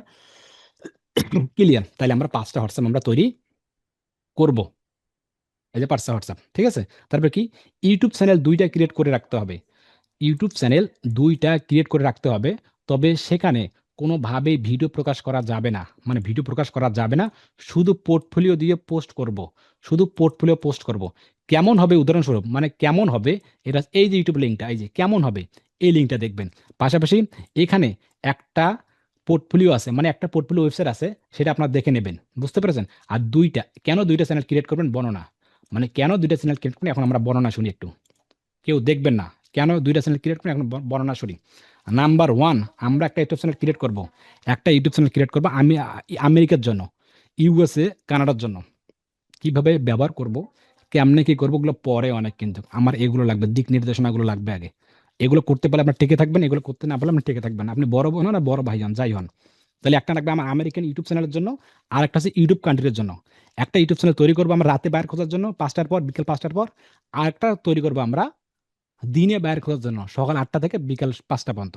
ক্লিয়ার। তাইলে আমরা ৫ টা হোয়াটসঅ্যাপ আমরা তৈরি করব। এই যে পারছে হোয়াটসঅ্যাপ। ঠিক আছে? তারপর কি? ইউটিউব চ্যানেল ২ টা ক্রিয়েট করে রাখতে হবে। ইউটিউব চ্যানেল ২ টা ক্রিয়েট করে রাখতে হবে। তবে সেখানে কোনোভাবেই ভিডিও প্রকাশ করা যাবে না। মানে ভিডিও প্রকাশ করা যাবে না। শুধু পোর্টফোলিও দিয়ে পোস্ট করব। শুধু পোর্টফোলিও পোস্ট করব। কেমন হবে উদাহরণস্বরূপ মানে কেমন হবে এটা এই যে ইউটিউব লিঙ্কটা এই যে কেমন হবে এই লিঙ্কটা দেখবেন। পাশাপাশি এখানে একটা পোর্টফোলিও আছে মানে একটা পোর্টফোলিও ওয়েবসাইট আছে সেটা আপনারা দেখে নেবেন। বুঝতে পেরেছেন? আর ২ টা কেন ২ টা চ্যানেল ক্রিয়েট করবেন বর্ণনা। মানে কেন ২ টা চ্যানেল ক্রিয়েট করবেন এখন আমরা বর্ণনা শুনি একটু। কেউ দেখবেন না। কেন ২ টা চ্যানেল ক্রিয়েট করবেন এখন বর্ণনা শুনি। নাম্বার 1 আমরা একটা ইউটিউব চ্যানেল ক্রিয়েট করব। একটা ইউটিউব চ্যানেল ক্রিয়েট করব আমি আমেরিকার জন্য, ইউএসএ, কানাডার জন্য। কিভাবে ব্যবহার করব, কেমনে কি করব ওগুলো পরে অনেক কিন্তু। আমার এগুলো লাগবে, দিক নির্দেশনাগুলো লাগবে আগে। এগুলো করতে পারলে আপনার টিকে থাকবেন, এগুলো করতে না পারলে আপনি টিকে থাকবেন না। আপনি বড় বোন হন আর বড় ভাই হন, যাই হন। তাহলে একটা লাগবে আমার আমেরিকান ইউটিউব চ্যানেলের জন্য, আরেকটা হচ্ছে ইউটিউব কান্ট্রির জন্য। একটা ইউটিউব চ্যানেল তৈরি করব আমরা রাতে বাইর খোঁজার জন্য ৫টার পর, বিকেল ৫টার পর। আরেকটা তৈরি করব আমরা দিনে বাইর খোঁজার জন্য সকাল ৮টা থেকে বিকাল ৫টা পর্যন্ত।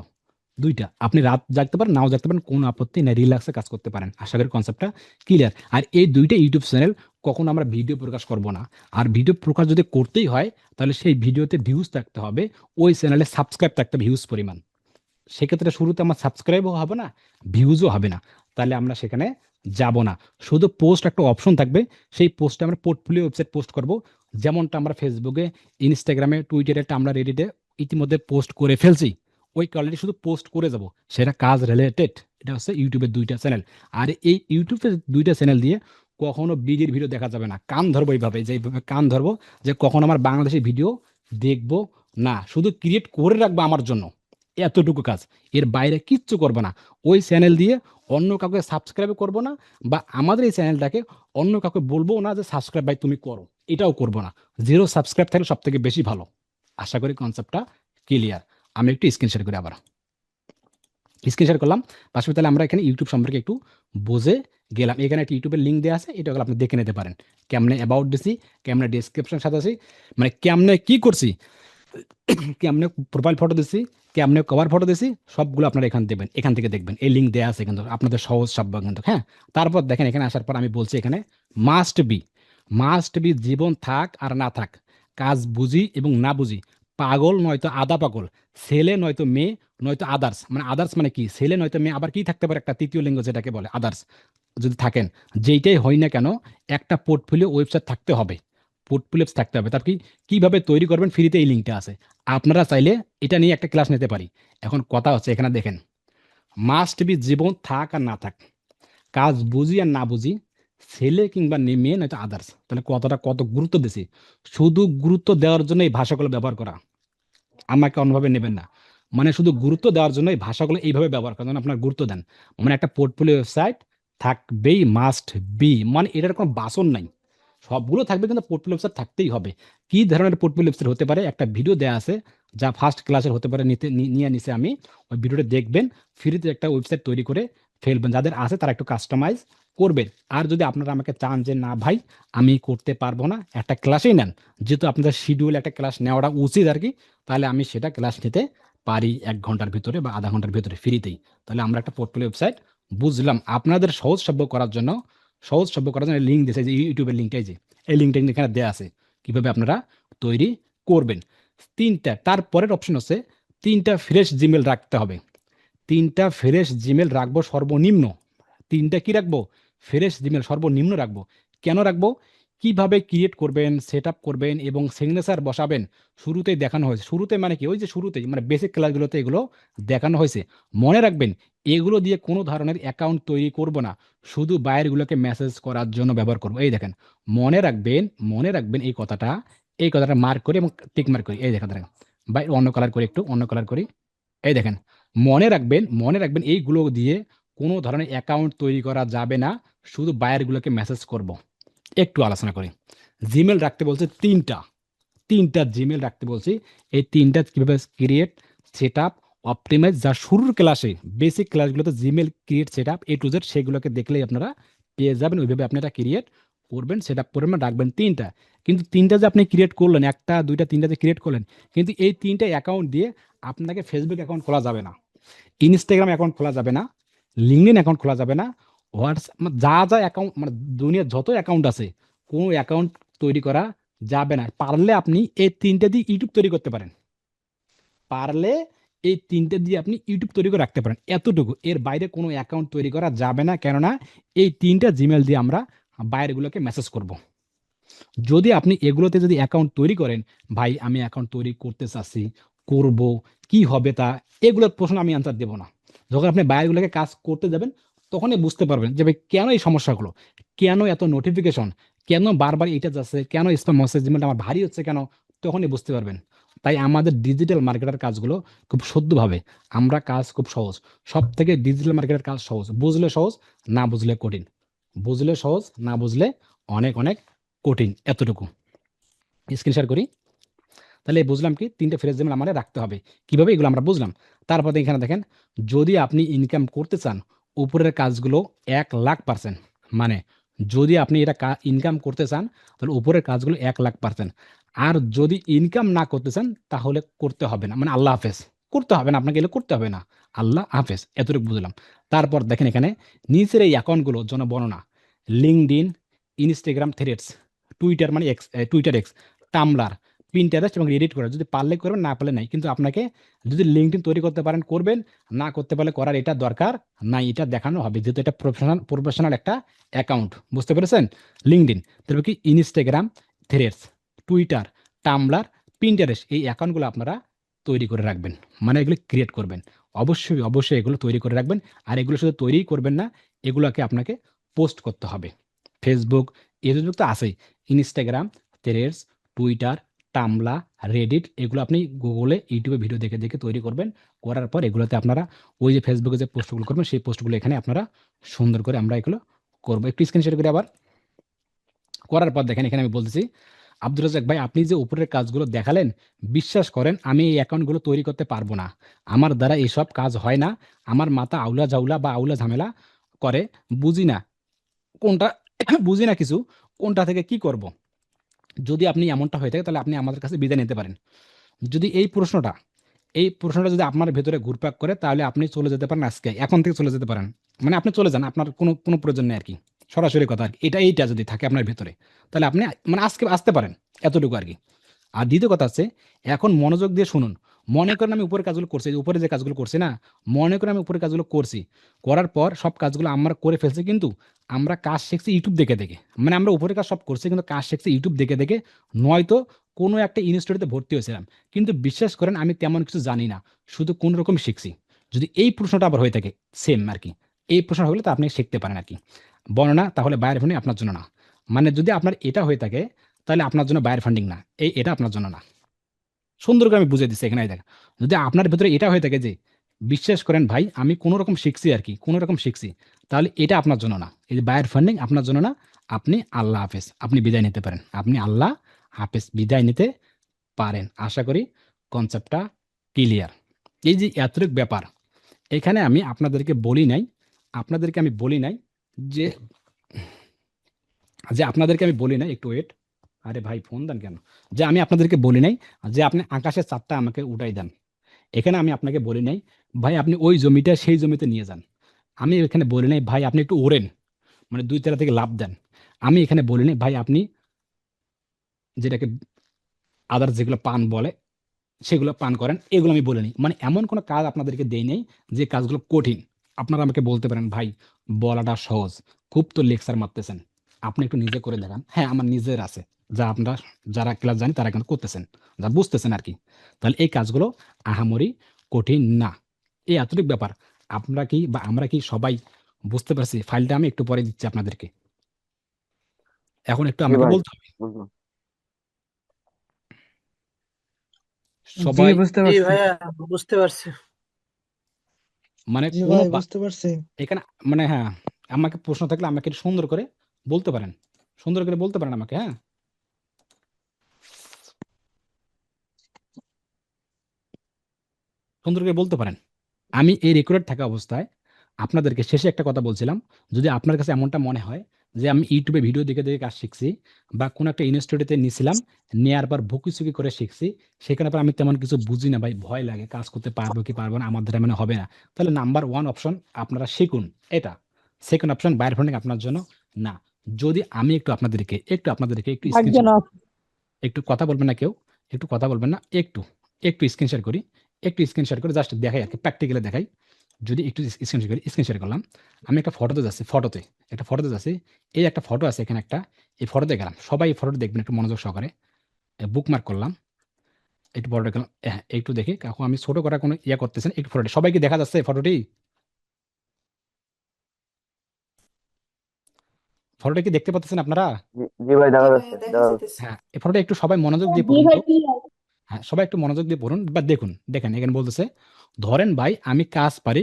২ টা। আপনি রাত জাগতে পারেন, নাও জাগতে পারেন, কোনো আপত্তি নাই। রিল্যাক্সে কাজ করতে পারেন। আশা করি কনসেপ্টটা ক্লিয়ার। আর এই ২ টা ইউটিউব চ্যানেল কখনো আমরা ভিডিও প্রকাশ করব না। আর ভিডিও প্রকাশ যদি করতেই হয়, তাহলে সেই ভিডিওতে ভিউজ থাকতে হবে। ওই চ্যানেলে সাবস্ক্রাইব থাকতে হবে হিউজ পরিমাণ। সেক্ষেত্রে শুরুতে আমার সাবস্ক্রাইবও হবে না, ভিউজও হবে না। তাহলে আমরা সেখানে যাব না। শুধু পোস্ট একটা অপশন থাকবে। সেই পোস্টে আমরা পোর্টফোলিও ওয়েবসাইট পোস্ট করব। যেমনটা আমরা ফেসবুকে, ইনস্টাগ্রামে, টুইটারে, টামরা, রেডিটে ইতিমধ্যে পোস্ট করে ফেলছি। ওই অলরেডি শুধু পোস্ট করে যাব। সেটা কাজ রিলেটেড। এটা হচ্ছে ইউটিউবের ২ টা চ্যানেল। আর এই ইউটিউবের ২ টা চ্যানেল দিয়ে কখনো বিডির ভিডিও দেখা যাবে না। কান ধরবো এইভাবে যে এইভাবে কান ধরবো যে কখনো আমার বাংলাদেশী ভিডিও দেখবো না। শুধু ক্রিয়েট করে রাখবো আমার জন্য। এতটুকু কাজ। এর বাইরে কিচ্ছু করব না। ওই চ্যানেল দিয়ে অন্য কাউকে সাবস্ক্রাইব করব না বা আমাদের এই চ্যানেলটাকে অন্য কাউকে বলবো না যে সাবস্ক্রাইব ভাই তুমি করো। এটাও করব না। 0 সাবস্ক্রাইব থাকলে সবথেকে বেশি ভালো। আশা করি কনসেপ্টটা ক্লিয়ার। আমি একটু স্ক্রিন শেয়ার করি আবার। স্ক্রিন শেয়ার করলাম। পাশাপাশি তাহলে আমরা এখানে ইউটিউব সম্পর্কে একটু বুঝে গেলাম। এখানে একটা ইউটিউবের লিঙ্ক দেওয়া আছে। এটা আপনি দেখে নিতে পারেন। কেমনে অ্যাবাউট দিছি, কেমনে ডেসক্রিপশন সাজাছি, মানে কেমনে কি করছি, কেমনে প্রোফাইল ফটো দিছি, কেমনে কভার ফটো দিছি, সবগুলো আপনারা এখান থেকে দেখবেন। এই লিঙ্ক দেয়া আছে কিন্তু আপনাদের সহজ সাব্য কিন্তু, হ্যাঁ? তারপর দেখেন এখানে আসার পর আমি বলছি এখানে মাস্ট বি, মাস্ট বি জীবন থাক আর না থাক, কাজ বুঝি এবং না বুঝি, পাগল নয়তো আধা পাগল, ছেলে নয়তো মেয়ে নয়তো আদার্স। মানে আদার্স মানে কি? ছেলে নয়তো মেয়ে, আবার কি থাকতে পারে একটা তৃতীয় লিঙ্গ যেটাকে বলে আদার্স। যদি থাকেন, যেইটাই হয় না কেন একটা পোর্টফোলিও ওয়েবসাইট থাকতে হবে। পোর্টফোলিও থাকতে হবে। তার কি কিভাবে তৈরি করবেন ফ্রিতে এই লিঙ্কটা আছে। আপনারা চাইলে এটা নিয়ে একটা ক্লাস নিতে পারি। এখন কথা হচ্ছে এখানে দেখেন, মাস্ট বি জীবন থাক আর না থাক, কাজ বুঝি আর না বুঝি, ছেলে কিংবা মেয়ে নয়তো আদার্স। তাহলে কত গুরুত্ব দিছি। শুধু গুরুত্ব দেওয়ার জন্য এই ভাষাগুলো ব্যবহার করা। আমাকে অন্যভাবে নেবেন না। মানে শুধু গুরুত্ব দেওয়ার জন্য এই ভাষাগুলো এইভাবে ব্যবহার করেন, আপনার গুরুত্ব দেন। মানে একটা পোর্টফোলিও ওয়েবসাইট থাকবেই, মাস্ট বি। মানে এটার কোনো বাসন নাই। সবগুলো থাকবে, কিন্তু পোর্টফোলিও ওয়েবসাইট থাকতেই হবে। কি ধরনের পোর্টফোলিও ওয়েবসাইট হতে পারে, একটা ভিডিও দেওয়া আছে, যা ফার্স্ট ক্লাসের হতে পারে, নিয়ে নিছে আমি। ওই ভিডিওটা দেখবেন, ফ্রিতে একটা ওয়েবসাইট তৈরি করে ফেলবেন। যাদের আছে তারা একটু কাস্টমাইজ করবেন। আর যদি আপনারা আমাকে চান যে না ভাই আমি করতে পারবো না, একটা ক্লাসেই নেন, যেহেতু আপনাদের শিডিউল একটা ক্লাস নেওয়াটা উচিত আর কি, তাহলে আমি সেটা ক্লাস নিতে পারি 1 ঘন্টার ভিতরে বা আধা ঘন্টার ভিতরে ফ্রিতেই। তাহলে আমরা একটা পোর্টফোলিও ওয়েবসাইট বুঝলাম। আপনাদের সহজসাধ্য করার জন্য, লিঙ্ক দিয়েছে, যে ইউটিউবের লিঙ্কটাই, যে এই লিঙ্কটা কিন্তু এখানে দেওয়া আছে কিভাবে আপনারা তৈরি করবেন। তারপরের অপশন হচ্ছে 3টা ফ্রেশ জিমেল রাখতে হবে। 3টা ফ্রেশ জিমেল রাখবো সর্বনিম্ন। 3টা কি রাখবো? ফ্রেশ জিমেল সর্বনিম্ন রাখবো। কেন রাখবো? কিভাবে ক্রিয়েট করবেন, সেট আপ করবেন এবং সিগনেচার বসাবেন, শুরুতেই দেখানো হয়েছে। শুরুতে মানে কি, ওই যে শুরুতেই মানে বেসিক ক্লাসগুলোতে এগুলো দেখানো হয়েছে। মনে রাখবেন, এগুলো দিয়ে কোনো ধরনের অ্যাকাউন্ট তৈরি করব না, শুধু বাইরেগুলোকে মেসেজ করার জন্য ব্যবহার করবো। এই দেখেন, মনে রাখবেন এই কথাটা মার্ক করি এবং টিক মার্ক করি। এই দেখেন দেখেন ভাই, অন্য কালার করি, একটু অন্য কালার করি। এই দেখেন, মনে রাখবেন এইগুলো দিয়ে কোনো ধরনের অ্যাকাউন্ট তৈরি করা যাবে না, শুধু বায়ারগুলোকে মেসেজ করব। একটু আলোচনা করি। জিমেল রাখতে বলছে 3টা জিমেল রাখতে বলছি। এই 3টা কীভাবে ক্রিয়েট, সেট আপ, অপটিমাইজ, যা শুরুর ক্লাসে বেসিক ক্লাসগুলোতে Gmail create, set up A to Z, সেগুলোকে দেখলেই আপনারা পেয়ে যাবেন। ওইভাবে আপনারা ক্রিয়েট করবেন, সেট আপ করবেন, রাখবেন 3টা। কিন্তু 3টা যে আপনি ক্রিয়েট করলেন, 1টা 2টা 3টা যে ক্রিয়েট করলেন, কিন্তু এই 3টা অ্যাকাউন্ট দিয়ে আপনাকে ফেসবুক অ্যাকাউন্ট খোলা যাবে না, ইনস্টাগ্রাম অ্যাকাউন্ট খোলা যাবে না, লিঙ্কডইন অ্যাকাউন্ট খোলা যাবে না, হোয়াটসঅ্যাপ, যা যা অ্যাকাউন্ট মানে দুনিয়ার যত অ্যাকাউন্ট আছে, কোনো অ্যাকাউন্ট তৈরি করা যাবে না। পারলে আপনি এই 3টে দিয়ে ইউটিউব তৈরি করতে পারেন, পারলে এই 3টে দিয়ে আপনি ইউটিউব তৈরি করে রাখতে পারেন, এতটুকু। এর বাইরে কোনো অ্যাকাউন্ট তৈরি করা যাবে না, কেননা এই 3টা জিমেল দিয়ে আমরা বাইরেগুলোকে মেসেজ করব। যদি আপনি এগুলোতে যদি অ্যাকাউন্ট তৈরি করেন, ভাই আমি অ্যাকাউন্ট তৈরি করতে চাচ্ছি, করব, কি হবে তা, এগুলোর প্রশ্ন আমি আনসার দেবো না। যখন আপনি বাইরেগুলোকে কাজ করতে যাবেন, তখনই বুঝতে পারবেন যে ভাই কেন এই সমস্যাগুলো, কেন এত নোটিফিকেশন, কেন বারবার এটা যাচ্ছে, কেন স্প্যাম মেসেজ জিমেলটা আমার ভারী হচ্ছে কেন, তখনই বুঝতে পারবেন। তাই আমাদের ডিজিটাল মার্কেটার কাজগুলো খুব সদ্যভাবে, আমরা কাজ খুব সহজ। সব থেকে ডিজিটাল মার্কেটের কাজ সহজ, বুঝলে সহজ, না বুঝলে কঠিন। বুঝলে সহজ, না বুঝলে অনেক অনেক কঠিন, এতটুকু। স্ক্রিন শেয়ার করি। তাহলে বুঝলাম কি 3টে ফ্রেশ জিমেল আমাদের রাখতে হবে, কিভাবে এগুলো আমরা বুঝলাম। তারপর এখানে দেখেন, যদি আপনি ইনকাম করতে চান, উপরের কাজগুলো 1,00,000%, মানে যদি আপনি এটা ইনকাম করতে চান, তাহলে উপরের কাজগুলো 1,00,000%। আর যদি ইনকাম না করতে চান, তাহলে করতে হবে না, মানে আল্লাহ হাফেজ, করতে হবে না, আপনাকে এগুলো করতে হবে না, আল্লাহ হাফেজ, এতটুকু বুঝলাম। তারপর দেখেন এখানে নিচের এই অ্যাকাউন্টগুলোর জন্য বর্ণনা: লিঙ্কডইন, ইনস্টাগ্রাম থ্রেডস, টুইটার মানে এক্স, টুইটার এক্স, টামলার, পিন্টারেস্ট এবং রেডিট করা। যদি পারলে করবেন, না পারলে নাই। কিন্তু আপনাকে যদি লিঙ্কডইন তৈরি করতে পারেন করবেন, না করতে পারলে করার এটা দরকার নাই, এটা দেখানো হবে, যেহেতু এটা প্রফেশনাল একটা অ্যাকাউন্ট। বুঝতে পেরেছেন? লিঙ্কডইন, তারপর কি ইনস্টাগ্রাম, থ্রেডস, টুইটার, টামলার, পিন্টারেস্ট, এই অ্যাকাউন্টগুলো আপনারা তৈরি করে রাখবেন, মানে এগুলো ক্রিয়েট করবেন। অবশ্যই অবশ্যই এগুলো তৈরি করে রাখবেন। আর এগুলো শুধু তৈরিই করবেন না, এগুলোকে আপনাকে পোস্ট করতে হবে। ফেসবুক, এগুলো তো আছেই, ইনস্টাগ্রাম, থ্রেডস, টুইটার, টামলা, রেডিট, এগুলো আপনি গুগলে, ইউটিউবে ভিডিও দেখে দেখে তৈরি করবেন। করার পর এগুলোতে আপনারা ওই যে ফেসবুকে যে পোস্টগুলো করবেন, সেই পোস্টগুলো এখানে আপনারা সুন্দর করে আমরা এগুলো করবো। একটু স্ক্রিন শেয়ার করে আবার করার পর দেখেন এখানে আমি বলতেছি, আব্দুর রাজ্জাক ভাই আপনি যে উপরের কাজগুলো দেখালেন, বিশ্বাস করেন আমি এই অ্যাকাউন্টগুলো তৈরি করতে পারবো না, আমার দ্বারা এসব কাজ হয় না, আমার মাথা আউলা ঝাউলা বা আউলা ঝামেলা করে, বুঝি না কোনটা বুঝি না কিছু, কোনটা থেকে কি করব। যদি আপনি এমনটা হয়ে থাকে, তাহলে আপনি আমাদের কাছে বিদায় নিতে পারেন। যদি এই প্রশ্নটা যদি আপনার ভেতরে ঘুরপাক করে, তাহলে আপনি চলে যেতে পারেন, আজকে এখন থেকে চলে যেতে পারেন। মানে আপনি চলে যান, আপনার কোনো কোনো প্রয়োজন নেই আর কি, সরাসরি কথা আর কি। এইটা যদি থাকে আপনার ভেতরে, তাহলে আপনি মানে আজকে আসতে পারেন, এতটুকু আর কি। আর দ্বিতীয় কথা হচ্ছে, এখন মনোযোগ দিয়ে শুনুন। মনে করেন আমি উপরের কাজগুলো করছি, এই যে উপরে যে কাজগুলো করছি না, মনে করেন আমি উপরের কাজগুলো করছি, করার পর সব কাজগুলো আমরা করে ফেলছি, কিন্তু আমরা কাজ শিখছি ইউটিউব দেখে দেখে। মানে আমরা উপরের কাজ সব করছি, কিন্তু কাজ শিখছি ইউটিউব দেখে দেখে, নয়তো কোনো একটা ইনস্টিটিউটে ভর্তি হয়েছিলাম, কিন্তু বিশ্বাস করেন আমি তেমন কিছু জানি না, শুধু কোন রকম শিখছি। যদি এই প্রশ্নটা আবার হয়ে থাকে, সেম আর কি, এই প্রশ্ন হলে তো আপনি শিখতে পারেন আর কি। বর্ণনা, তাহলে বায়ার ফান্ডিং আপনার জন্য না। মানে যদি আপনার এটা হয়ে থাকে, তাহলে আপনার জন্য বায়ার ফান্ডিং না, এটা আপনার জন্য না। সুন্দর করে আমি বুঝিয়ে দিচ্ছি এখানে, এই দেখেন। যদি আপনার ভেতরে এটা হয়ে থাকে যে বিশ্বাস করেন ভাই আমি কোনো রকম শিখছি আর কি, কোনো রকম শিখছি, তাহলে এটা আপনার জন্য না, এই যে বায়ার ফান্ডিং আপনার জন্য না, আপনি আল্লাহ হাফেজ, আপনি বিদায় নিতে পারেন, আপনি আল্লাহ হাফেজ বিদায় নিতে পারেন। আশা করি কনসেপ্টটা ক্লিয়ার। এই যে এতটুক ব্যাপার, এখানে আমি আপনাদেরকে বলি নাই, আপনাদেরকে আমি বলি নাই যে যে আপনাদেরকে আমি বলি নাই, একটু ওয়েট, আরে ভাই ফোন দেন কেন, যে আমি আপনাদেরকে বলি নাই যে আপনি আকাশের চাঁদটা আমাকে উঠাই দেন। এখানে আমি আপনাকে বলি নাই ভাই আপনি ওই জমিটা সেই জমিতে নিয়ে যান। আমি এখানে বলি নাই ভাই আপনি একটু ওড়েন, মানে ২ তালা থেকে লাফ দেন। আমি এখানে বলি নাই ভাই আপনি যেটাকে আদার্স যেগুলো পান বলে সেগুলো পান করেন, এগুলো আমি বলিনি। মানে এমন কোনো কাজ আপনাদেরকে দেই নাই যে কাজগুলো কঠিন। আপনারা আমাকে বলতে পারেন, "ভাই বলাটা সহজ, খুব তো লেকচার মারতেছেন। আপনি একটু নিজে করে দেখান।" হ্যাঁ, আমার নিজের আছে। যা আপনারা যারা ক্লাস জানি তারা কিন্তু করতেছেন, যা বুঝতেছেন আরকি। তাহলে এই কাজগুলো আহামরি কঠিন না। এই এতটুক ব্যাপার। আপনারা কি বা আমরা কি সবাই বুঝতে পারছি? ফাইলটা আমি একটু পরে দিচ্ছি আপনাদেরকে। এখন একটু জি আমাকে ভাই, বলতে হবে। বুঝলাম। জি সবাই বুঝতে জি পারছি। ভাইয়া, বুঝতে পারছি। মানে জি কোনো ভাই বুঝতে পারছি। এখানে মানে হ্যাঁ, আমাকে প্রশ্ন থাকলে আমাকে একটু সুন্দর করে বলতে পারেন। সুন্দর করে বলতে পারেন আমাকে, হ্যাঁ? সুন্দর করে বলতে পারেন। আমি এই রেকর্ডেড থাকা অবস্থায় আপনাদেরকে শেষে একটা কথা বলছিলাম, যদি আপনার কাছে এমনটা মনে হয় যে আমি ইউটিউবে ভিডিও দেখে, দেখে কাজ শিখছি বা কোনো একটা ইনস্টিটিউটে নিছিলাম, নেয়ার পর ভুকিচুকি করে শিখছি, সেখানে পর আমি তেমন কিছু বুঝি না ভাই, ভয় লাগে, কাজ করতে পারবো কি পারবো না, আমার দ্বারা মানে হবে না। তাহলে নাম্বার 1 অপশন আপনারা শিখুন এটা। সেকেন্ড অপশন বাইরে ফান্ডিং আপনার জন্য না। যদি আমি একটু স্ক্রিনশট, একজন একটু কথা বলবেন না কেউ, একটু কথা বলবেন না, একটু স্ক্রিন শেয়ার করি, একটু স্ক্রিন শেয়ার করে জাস্ট দেখাই আরকি, প্র্যাকটিক্যালি দেখাই। যদি একটু স্ক্রিন শেয়ার করি, স্ক্রিন শেয়ার করলাম। আমি একটা ফটোতে যাচ্ছি, একটা ফটোতে যাচ্ছি। এই একটা ফটো আছে এখানে একটা, এই ফটোতে গেলাম। সবাই এই ফটোটা দেখবেন একটু মনোযোগ সহকারে। বুকমার্ক করলাম। একটু ফটোটা গেলাম। হ্যাঁ, একটু দেখি। এখন আমি ছোট করার কোনো ইয়ে করতেছি না। একটু ফটোটি সবাইকে দেখা যাচ্ছে ফটোটি? ফটোটা কি দেখতে পাচ্ছেন আপনারা? জি জি ভাই, জি দেখা যাচ্ছে, ভাইয়া, দেখা দেখা যাচ্ছে। যাইতেছে। হ্যাঁ, এই ফটোটা একটু সবাই মনোযোগ দিয়ে জি পড়ুন ভাই তো। ক্লিয়ার। হ্যাঁ, সবাই একটু মনোযোগ দিয়ে পড়ুন বা দেখুন। দেখেন এখানে বলতেছে, "ধরেন ভাই আমি কাজ পারি,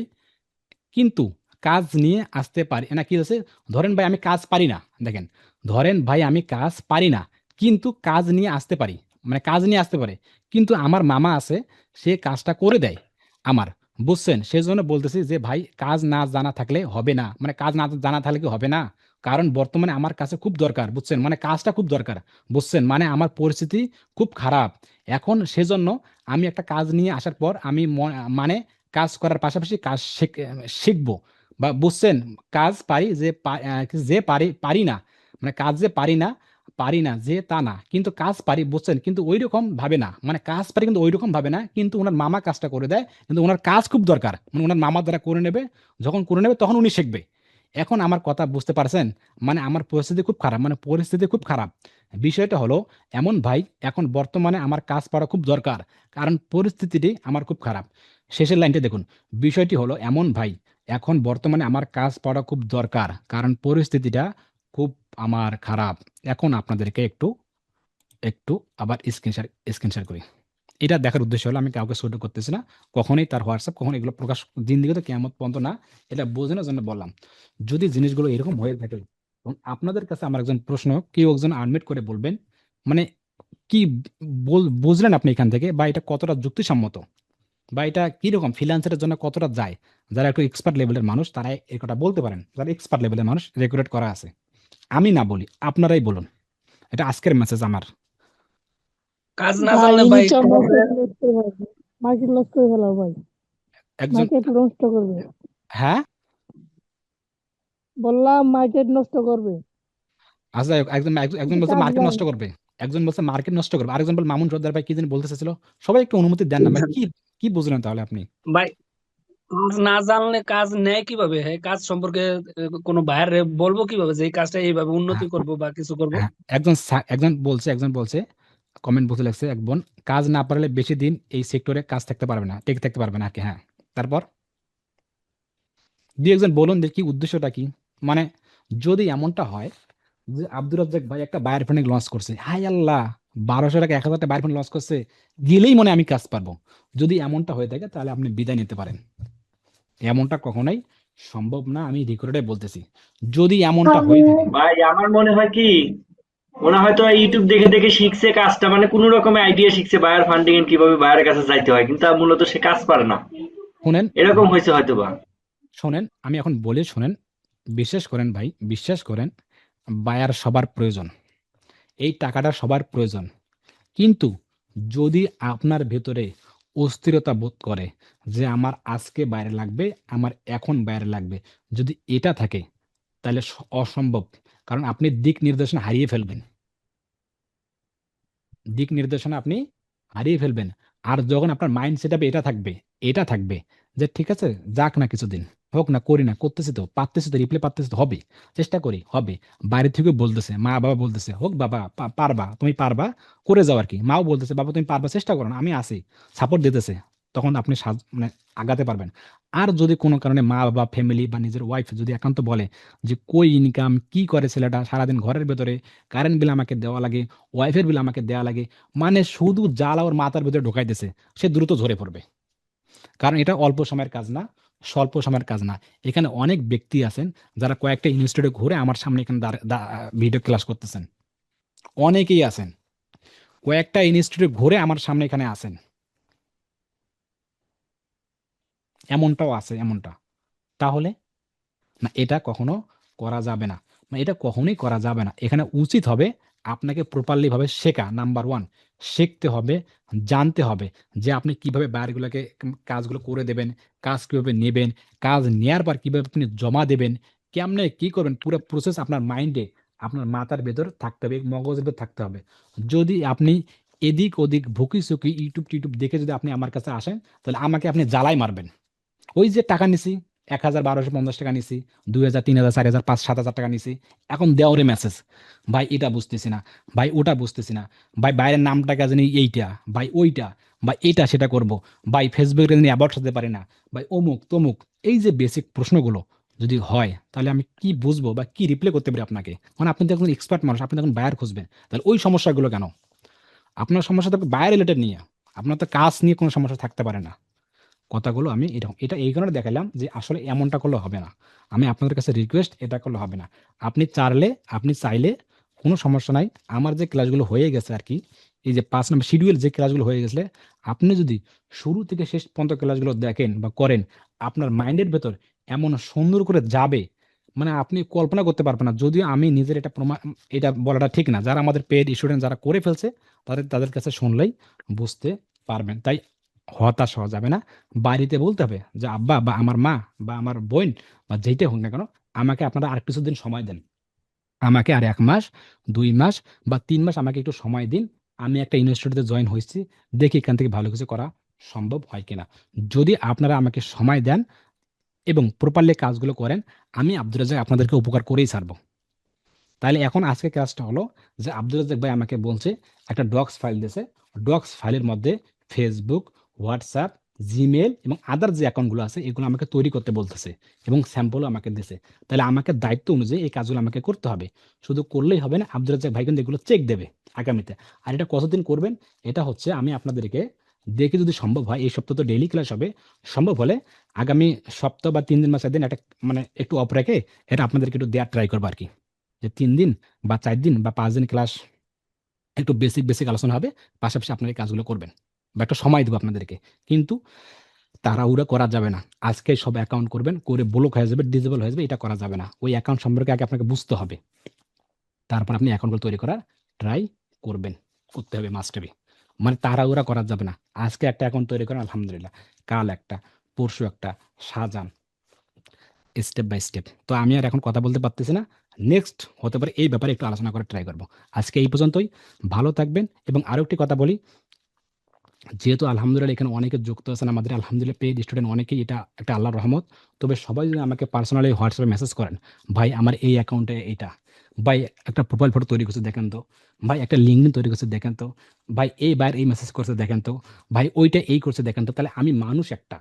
কিন্তু কাজ নিয়ে আসতে পারি না।" কি আছে? ধরেন ভাই আমি কাজ পারি না। দেখেন, ধরেন ভাই আমি কাজ পারি না, কিন্তু কাজ নিয়ে আসতে পারি। মানে কাজ নিয়ে আসতে পারে। কিন্তু আমার মামা আছে, সে কাজটা করে দেয় আমার। বুঝছেন? সেজন্য বলতেছি যে ভাই কাজ না জানা থাকলে হবে না। মানে কাজ না জানা থাকলে কি হবে না? কারণ বর্তমানে আমার কাছে খুব দরকার। বুঝছেন? মানে কাজটা খুব দরকার। বুঝছেন? মানে আমার পরিস্থিতি খুব খারাপ। এখন সেজন্য আমি একটা কাজ নিয়ে আসার পর আমি মানে কাজ করার পাশাপাশি কাজ শিখবো, বা বুঝছেন, কাজ পারি যে যে পারি পারি না, মানে কাজ যে পারি না যে তা না, কিন্তু কাজ পারি, বুঝছেন, কিন্তু ওই রকম ভাবে না, মানে কাজ পারি কিন্তু ওই রকম ভাবে না, কিন্তু ওনার মামা কাজটা করে দেয়, কিন্তু ওনার কাজ খুব দরকার, মানে ওনার মামার দ্বারা করে নেবে, যখন করে নেবে তখন উনি শিখবে। এখন আমার কথা বুঝতে পারছেন? মানে আমার পরিস্থিতি খুব খারাপ, মানে পরিস্থিতি খুব খারাপ। বিষয়টা হলো এমন ভাই, এখন বর্তমানে আমার কাজ পাওয়া খুব দরকার, কারণ পরিস্থিতিটি আমার খুব খারাপ। শেষের লাইনটা দেখুন, বিষয়টি হলো এমন ভাই, এখন বর্তমানে আমার কাজ পাওয়া খুব দরকার, কারণ পরিস্থিতিটা খুব আমার খারাপ। এখন আপনাদেরকে একটু একটু আবার স্ক্রিন শেয়ার করি। এটা দেখার উদ্দেশ্য হলো, আমি কাউকে ছোট করতেছি না, কখনোই তার হোয়াটসঅ্যাপ কখনো এগুলো প্রকাশ দিন দিকে তো কেমন পর্যন্ত না, এটা বোঝানোর জন্য বললাম। যদি জিনিসগুলো এরকম হয়ে থাকে, এবং আপনাদের কাছে আমার একজন প্রশ্ন, কেউ একজন আনমিট করে বলবেন, মানে কি বুঝলেন আপনি এখান থেকে, বা এটা কতটা যুক্তিসম্মত, বা এটা কিরকম ফ্রিল্যান্সারের জন্য কতটা যায়? যারা একটু এক্সপার্ট লেভেলের মানুষ তারা এই কথা বলতে পারেন, যারা এক্সপার্ট লেভেলের মানুষ রেকর্ড করা আছে। আমি না বলি, আপনারাই বলুন। এটা আজকের মেসেজ আমার। কাজ না ভাই জানলে ভাই ইনশাল্লাহ কিভাবে? মার্কেট লস করে ফেলবে। মার্কেট লস করে ফেলাও ভাই। একজন, মার্কেট নষ্ট করবে। হ্যাঁ, বললাম মার্কেট নষ্ট করবে। আচ্ছা, একজন একজন একজন কিছু বলছে কাজ মার্কেট নাই। নষ্ট করবে, একজন বলছে মার্কেট নষ্ট করবে, আরেকজন বল মামুন সর্দার ভাই কি যেন বলতে চাইছিল। সবাই একটু অনুমতি দেন না ভাই, কি কি বুঝলেন তাহলে আপনি? ভাই কাজ না জানলে কাজ নেয় কিভাবে? হ্যাঁ, কাজ সম্পর্কে কোনো বাইরে বলবো কিভাবে যে এই কাজটা এইভাবে উন্নতি হ্যাঁ, করব বা কিছু করব? হ্যাঁ, একজন বলছে কমেন্ট বলতে লাগছে এক বোন, কাজ না পারলে বেশি দিন এই সেক্টরে কাজ থাকতে পারবে না, টেকে থাকতে পারবে না আর কি। হ্যাঁ, তারপর দুই একজন বলুন দেখি উদ্দেশ্যটা কি। মানে যদি এমনটা হয় যে আব্দুর রাজ্জাক ভাই একটা বায়ার ফান্ডিং লঞ্চ করছে, হাই আল্লাহ, ১২০০ টাকা ১০০০ টাকা বায়ার ফান্ড লঞ্চ করছে, গেলেই মনে হয় আমি কাজ পারবো। যদি এমনটা হয়ে থাকে তাহলে আপনি বিদায় নিতে পারেন। এমনটা কখনোই সম্ভব না, আমি রেকর্ডে বলতেছি। যদি এমনটা হয়ে থাকে, ভাই আমার মনে হয় কি, মনে হয়তো ইউটিউব দেখে দেখে শিখছে কাজটা, মানে কোনো রকমের আইডিয়া শিখছে বায়ার ফান্ডিং এর কিভাবে বায়ারের কাছে যাইতে হয়, কিন্তু মূলত সে কাজ পারে না, শুনেন এরকম ভাই, হয়েছে হয়তো বা। শোনেন আমি এখন বলি, শোনেন, বিশ্বাস করেন ভাই, বিশ্বাস করেন, বায়ার সবার প্রয়োজন, এই টাকাটা সবার প্রয়োজন। কিন্তু যদি আপনার ভেতরে অস্থিরতা বোধ করে যে আমার আজকে বাইরে লাগবে, আমার এখন বাইরে লাগবে, যদি এটা থাকে তাহলে অসম্ভব। কারণ আপনি দিক নির্দেশনা হারিয়ে ফেলবেন, দিক নির্দেশনা আপনি হারিয়ে ফেলবেন। আর যখন আপনার মাইন্ড সেট আপে এটা থাকবে যে ঠিক আছে, যাক না কিছুদিন, হোক না, করি না, করতেছি তো, পারতেছি তো, রিপ্লে পারতেছি তো, হবে, চেষ্টা করি, হবে। বাইরে থেকে বলতেছে, মা বাবা বলতেছে, হোক বাবা, পারবা, তুমি পারবা, করে যাও আর কি। মাও বলতেছে, বাবা তুমি পারবা, চেষ্টা করো না, আমি আছি, সাপোর্ট দিতেছে, তখন আপনি মানে আগাতে পারবেন। আর যদি কোনো কারণে মা বাবা, ফ্যামিলি বা নিজের ওয়াইফ যদি একান্ত বলে যে কই ইনকাম, কি করে ছেলেটা, সারাদিন ঘরের ভেতরে, কারেন্ট বিল আমাকে দেওয়া লাগে, ওয়াইফের বিল আমাকে দেওয়া লাগে, মানে শুধু জ্বালা ওর মাথার ভিতরে ঢোকাইতেছে, সে দ্রুত ঝরে পড়বে। কারণ এটা অল্প সময়ের কাজ না, স্বল্প সময়ের কাজ না। এখানে অনেক ব্যক্তি আছেন যারা কয়েকটা ইনস্টিটিউটে ঘুরে আমার সামনে এখানে ভিডিও ক্লাস করতেছেন, অনেকেই আছেন কয়েকটা ইনস্টিটিউটে ঘুরে আমার সামনে এখানে আছেন, এমনটাও আছে, এমনটা। তাহলে না, এটা কখনো করা যাবে না, মানে এটা কখনোই করা যাবে না। এখানে উচিত হবে আপনাকে প্রপারলি ভাবে শেখা, নাম্বার ওয়ান, শিখতে হবে, জানতে হবে যে আপনি কিভাবে বায়ারগুলোকে কাজগুলো করে দেবেন, কাজ কিভাবে নেবেন, কাজ নেয়ার পর কিভাবে আপনি জমা দেবেন, কেমনে কি করবেন, পুরো প্রসেস আপনার মাইন্ডে, আপনার মাথার ভেতর থাকতে হবে, মগজের ভেতর থাকতে হবে। যদি আপনি এদিক ওদিক ভুকি চুকি ইউটিউব টিউটিউব দেখে যদি আপনি আমার কাছে আসেন, তাহলে আমাকে আপনি জ্বালাই মারবেন। ওই যে টাকা নিছি, ১,১২৫০ টাকা নিছি, ২,০০০, ৩,০০০, ৪,০০০, ৫,০০০, ৭,০০০ টাকা নিছি, এখন দেওয়ারে মেসেজ, ভাই এটা বুঝতেছি না, ভাই ওটা বুঝতেছি না, ভাই বাইরের নামটাকে জানি এইটা, ভাই ওইটা, ভাই এটা সেটা করব, ভাই ফেসবুকে জানি অ্যাবাউট হতে পারি না, ভাই অমুক তমুক। এই যে বেসিক প্রশ্নগুলো যদি হয়, তাহলে আমি কি বুঝবো বা কি রিপ্লাই করতে পারি আপনাকে? মানে আপনি তো এখন এক্সপার্ট মানুষ, আপনি তখন বায়ার খুঁজবেন, তাহলে ওই সমস্যাগুলো কেন? আপনার সমস্যা তো বায়ার রিলেটেড নিয়ে, আপনার তো কাজ নিয়ে কোনো সমস্যা থাকতে পারে না। কথাগুলো আমি এরকম, এটা এই কারণে দেখালাম যে আসলে এমনটা করলে হবে না। আমি আপনাদের কাছে রিকোয়েস্ট, এটা করলে হবে না। আপনি চাইলে কোনো সমস্যা নাই। আমার যে ক্লাসগুলো হয়ে গেছে আর কি, এই যে ৫ নম্বর শিডিউল যে ক্লাসগুলো হয়ে গেছে, আপনি যদি শুরু থেকে শেষ পর্যন্ত ক্লাসগুলো দেখেন বা করেন, আপনার মাইন্ডের ভেতর এমন সুন্দর করে যাবে, মানে আপনি কল্পনা করতে পারবেন না। যদিও আমি নিজের এটা এটা বলাটা ঠিক না, যারা আমাদের পেড স্টুডেন্ট যারা করে ফেলছে, তাদের কাছে শুনলেই বুঝতে পারবেন। তাই হতাশ হওয়া যাবে না। বাড়িতে বলতে হবে যে আব্বা বা আমার মা বা আমার বোন বা যেইটাই হোক না কেন, আমাকে আপনারা আর কিছুদিন সময় দেন, আমাকে আর ১ মাস, ২ মাস বা ৩ মাস আমাকে একটু সময় দিন। আমি একটা ইনস্টিটিউটে জয়েন হয়েছি, দেখি এখান থেকে ভালো কিছু করা সম্ভব হয় কিনা। যদি আপনারা আমাকে সময় দেন এবং প্রপারলি কাজগুলো করেন, আমি আব্দুর রাজ্জাক আপনাদেরকে উপকার করেই ছাড়বো। তাহলে এখন আজকে কাজটা হলো যে আব্দুল রাজ্জাক ভাই আমাকে বলছে একটা ডক্স ফাইল দিয়েছে, ডক্স ফাইলের মধ্যে ফেসবুক, হোয়াটসঅ্যাপ, জিমেল এবং আদার যে অ্যাকাউন্টগুলো আছে এগুলো আমাকে তৈরি করতে বলতেছে এবং স্যাম্পলও আমাকে দিয়েছে। তাহলে আমাকে দায়িত্ব অনুযায়ী এই কাজগুলো আমাকে করতে হবে। শুধু করলেই হবে না, আব্দুল রাজ্জাক ভাই কিন্তু এগুলো চেক দেবে আগামীতে। আর এটা কতদিন করবেন, এটা হচ্ছে আমি আপনাদেরকে দেখে, যদি সম্ভব হয় এই সপ্তাহ তো ডেইলি ক্লাস হবে, সম্ভব হলে আগামী সপ্তাহ বা ৩ দিন বা ৪ দিন একটা মানে একটু অফ রেখে এটা আপনাদেরকে একটু দেওয়ার ট্রাই করবো আর কি। যে ৩ দিন বা ৪ দিন বা ৫ দিন ক্লাস একটু বেসিক আলোচনা হবে। পাশাপাশি আপনারা এই কাজগুলো করবেন বা একটা সময় দেবো আপনাদেরকে। কিন্তু তাড়াহুড়া করা যাবে না। আজকে সব অ্যাকাউন্ট করবেন, করে ব্লক হয়ে যাবে, ডিসেবল হয়ে যাবে, এটা করা যাবে না। ওই অ্যাকাউন্ট সম্পর্কে আগে আপনাকে বুঝতে হবে। তারপর আপনি অ্যাকাউন্টগুলো তৈরি করার ট্রাই করবেন। করতে হবে, মাস্ট বি। মানে তাড়াহুড়া করা যাবে না। আজকে একটা অ্যাকাউন্ট তৈরি করেন আলহামদুলিল্লাহ। কাল একটা, পরশু একটা, সাজান স্টেপ বাই স্টেপ। তো আমি আর এখন কথা বলতে পারতেছি না। নেক্সট হতে পারে এই ব্যাপারে একটু আলোচনা করার ট্রাই করব। আজকে এই পর্যন্তই। ভালো থাকবেন। এবং আরো একটি কথা বলি, যেহেতু আলহামদুলিল্লাহ এখানে অনেকে যুক্ত আছেন আমাদের আলহামদুলিল্লাহ পেইড স্টুডেন্ট অনেকেই, এটা একটা আল্লাহর রহমত। তবে সবাই যদি আমাকে পার্সোনালি হোয়াটসঅ্যাপে মেসেজ করেন, ভাই আমার এই অ্যাকাউন্টে এইটা, ভাই একটা প্রোফাইল ফটো তৈরি করছে দেখেন তো, ভাই একটা লিঙ্কডিন তৈরি করছে দেখেন তো, ভাই এই বাইর এই মেসেজ করছে দেখেন তো, ভাই ওইটা এই করছে দেখেন তো, তাহলে আমি মানুষ একটা,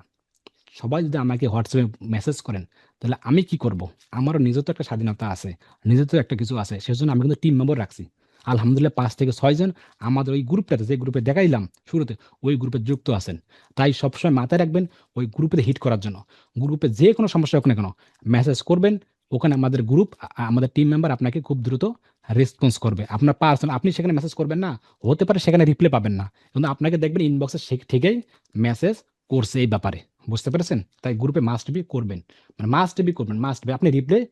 সবাই যদি আমাকে হোয়াটসঅ্যাপে মেসেজ করেন, তাহলে আমি কি করব? আমারও নিজের তো একটা স্বাধীনতা আছে, নিজের তো একটা কিছু আছে। সেজন্য আমি কিন্তু টিম মেম্বার রাখছি। আলহামদুলিল্লাহ 5 থেকে 6 জন আমাদের ওই গ্রুপটাতে, যে গ্রুপে দেখাইলাম শুরুতে, ওই গ্রুপে যুক্ত আছেন। তাই সবসময় মাথায় রাখবেন ওই গ্রুপে হিট করার জন্য। গ্রুপে যে কোনো সমস্যা হোক না কেন মেসেজ করবেন, ওখানে আমাদের গ্রুপ, আমাদের টিম মেম্বার আপনাকে খুব দ্রুত রেসপন্স করবে। আপনার পার্সোনাল আপনি সেখানে মেসেজ করবেন না, হতে পারে সেখানে রিপ্লাই পাবেন না, কিন্তু আপনাকে দেখবেন ইনবক্সে ঠিকই মেসেজ করছে এই ব্যাপারে। বুঝতে পেরেছেন? তাই গ্রুপে মাস্ট বি করবেন, মানে মাস্ট বি করবেন, মাস্ট বি, আপনি রিপ্লাই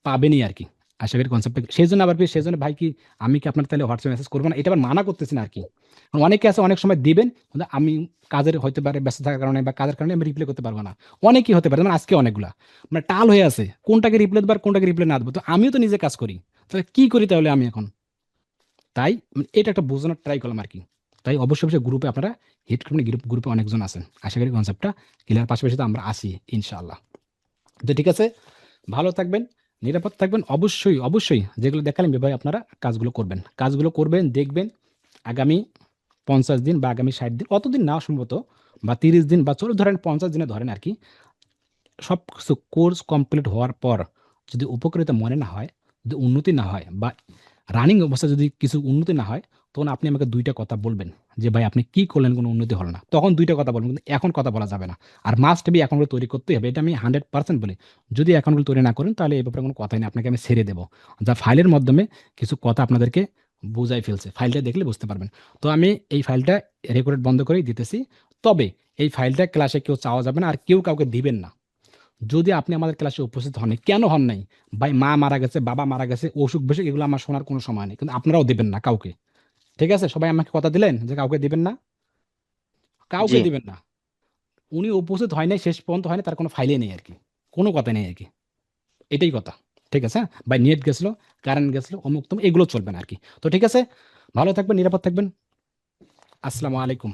পাবেনই আর কি। আশা করি কনসেপ্টটা সেই জন্য আবার সেই জন্য ভাই কি আমি কি আপনার তাহলে হোয়াটসঅ্যাপ মেসেজ করবো না, এটা আবার মানা করতেছি না আর কি। কারণ অনেকে আছে অনেক সময় দিবেন, কিন্তু আমি কাজের হতে পারে ব্যস্ত থাকার কারণে বা কাজের কারণে আমি রিপ্লাই করতে পারবো না। অনেকেই হতে পারে, যেমন আজকে অনেকগুলা মানে টাল হয়ে আছে, কোনটাকে রিপ্লাই দেবো আর কোনটাকে রিপ্লাই না দেবো। তো আমিও তো নিজে কাজ করি, তাহলে কি করি তাহলে আমি এখন? তাই এটা একটা বোঝানোর ট্রাই করলাম আর কি। তাই অবশ্যই অবশ্যই গ্রুপে আপনারা হিট করবেন, গ্রুপে অনেকজন আছেন, আশা করি কনসেপ্টটা ক্লিয়ার। পাশাপাশি তো আমরা আসি ইনশাআল্লাহ। তো ঠিক আছে, ভালো থাকবেন, নিরাপদ থাকবেন। অবশ্যই অবশ্যই যেগুলো দেখালাম এভাবে আপনারা কাজগুলো করবেন, কাজগুলো করবেন, দেখবেন আগামী 50 দিন বা আগামী 60 দিন, অতদিন না সম্ভবত, বা 30 দিন বা চলো ধরেন 50 দিনে ধরেন আর কি, সব কিছু কোর্স কমপ্লিট হওয়ার পর যদি উপকারিতা মনে না হয়, যদি উন্নতি না হয়, বা রানিং অবস্থায় যদি কিছু উন্নতি না হয়, তখন আপনি আমাকে 2টা কথা বলবেন যে ভাই আপনি কি করলেন, কোনো উন্নতি হলো না। তখন 2টা কথা বলবেন, কিন্তু এখন কথা বলা যাবে না। আর মাস্ট বি অ্যাকাউন্টগুলো তৈরি করতেই হবে, এটা আমি 100% বলি। যদি অ্যাকাউন্টগুলো তৈরি না করেন তাহলে এই ব্যাপারে কোনো কথাই নেই, আপনাকে আমি ছেড়ে দেবো। যা ফাইলের মাধ্যমে কিছু কথা আপনাদেরকে বুঝাই ফেলছে, ফাইলটা দেখলে বুঝতে পারবেন। তো আমি এই ফাইলটা রেকর্ড বন্ধ করেই দিতেছি। তবে এই ফাইলটা ক্লাসে কেউ চাওয়া যাবে না, আর কেউ কাউকে দিবেন না। যদি আপনি আমাদের ক্লাসে উপস্থিত হন, কেন হন নাই? ভাই মা মারা গেছে, বাবা মারা গেছে, অসুখ বিসুখ, এগুলো আমার শোনার কোনো সময় নেই, কিন্তু আপনারাও দিবেন না কাউকে। ঠিক আছে? সবাই আমাকে কথা দিলেন যে কাউকে দিবেন না, কাউকে জি। দিবেন না। উনি উপস্থিত হয় নাই, শেষ পর্যন্ত হয় না, তার কোনো ফাইলে নেই আর কি, কোনো কথা নেই আর কি। এটাই কথা। ঠিক আছে? ভাই নেট গেছিল, কারেন্ট গেছিল, অমুক তমুক, এগুলো চলবে না আর কি। তো ঠিক আছে, ভালো থাকবেন, নিরাপদ থাকবেন। আসসালামু আলাইকুম।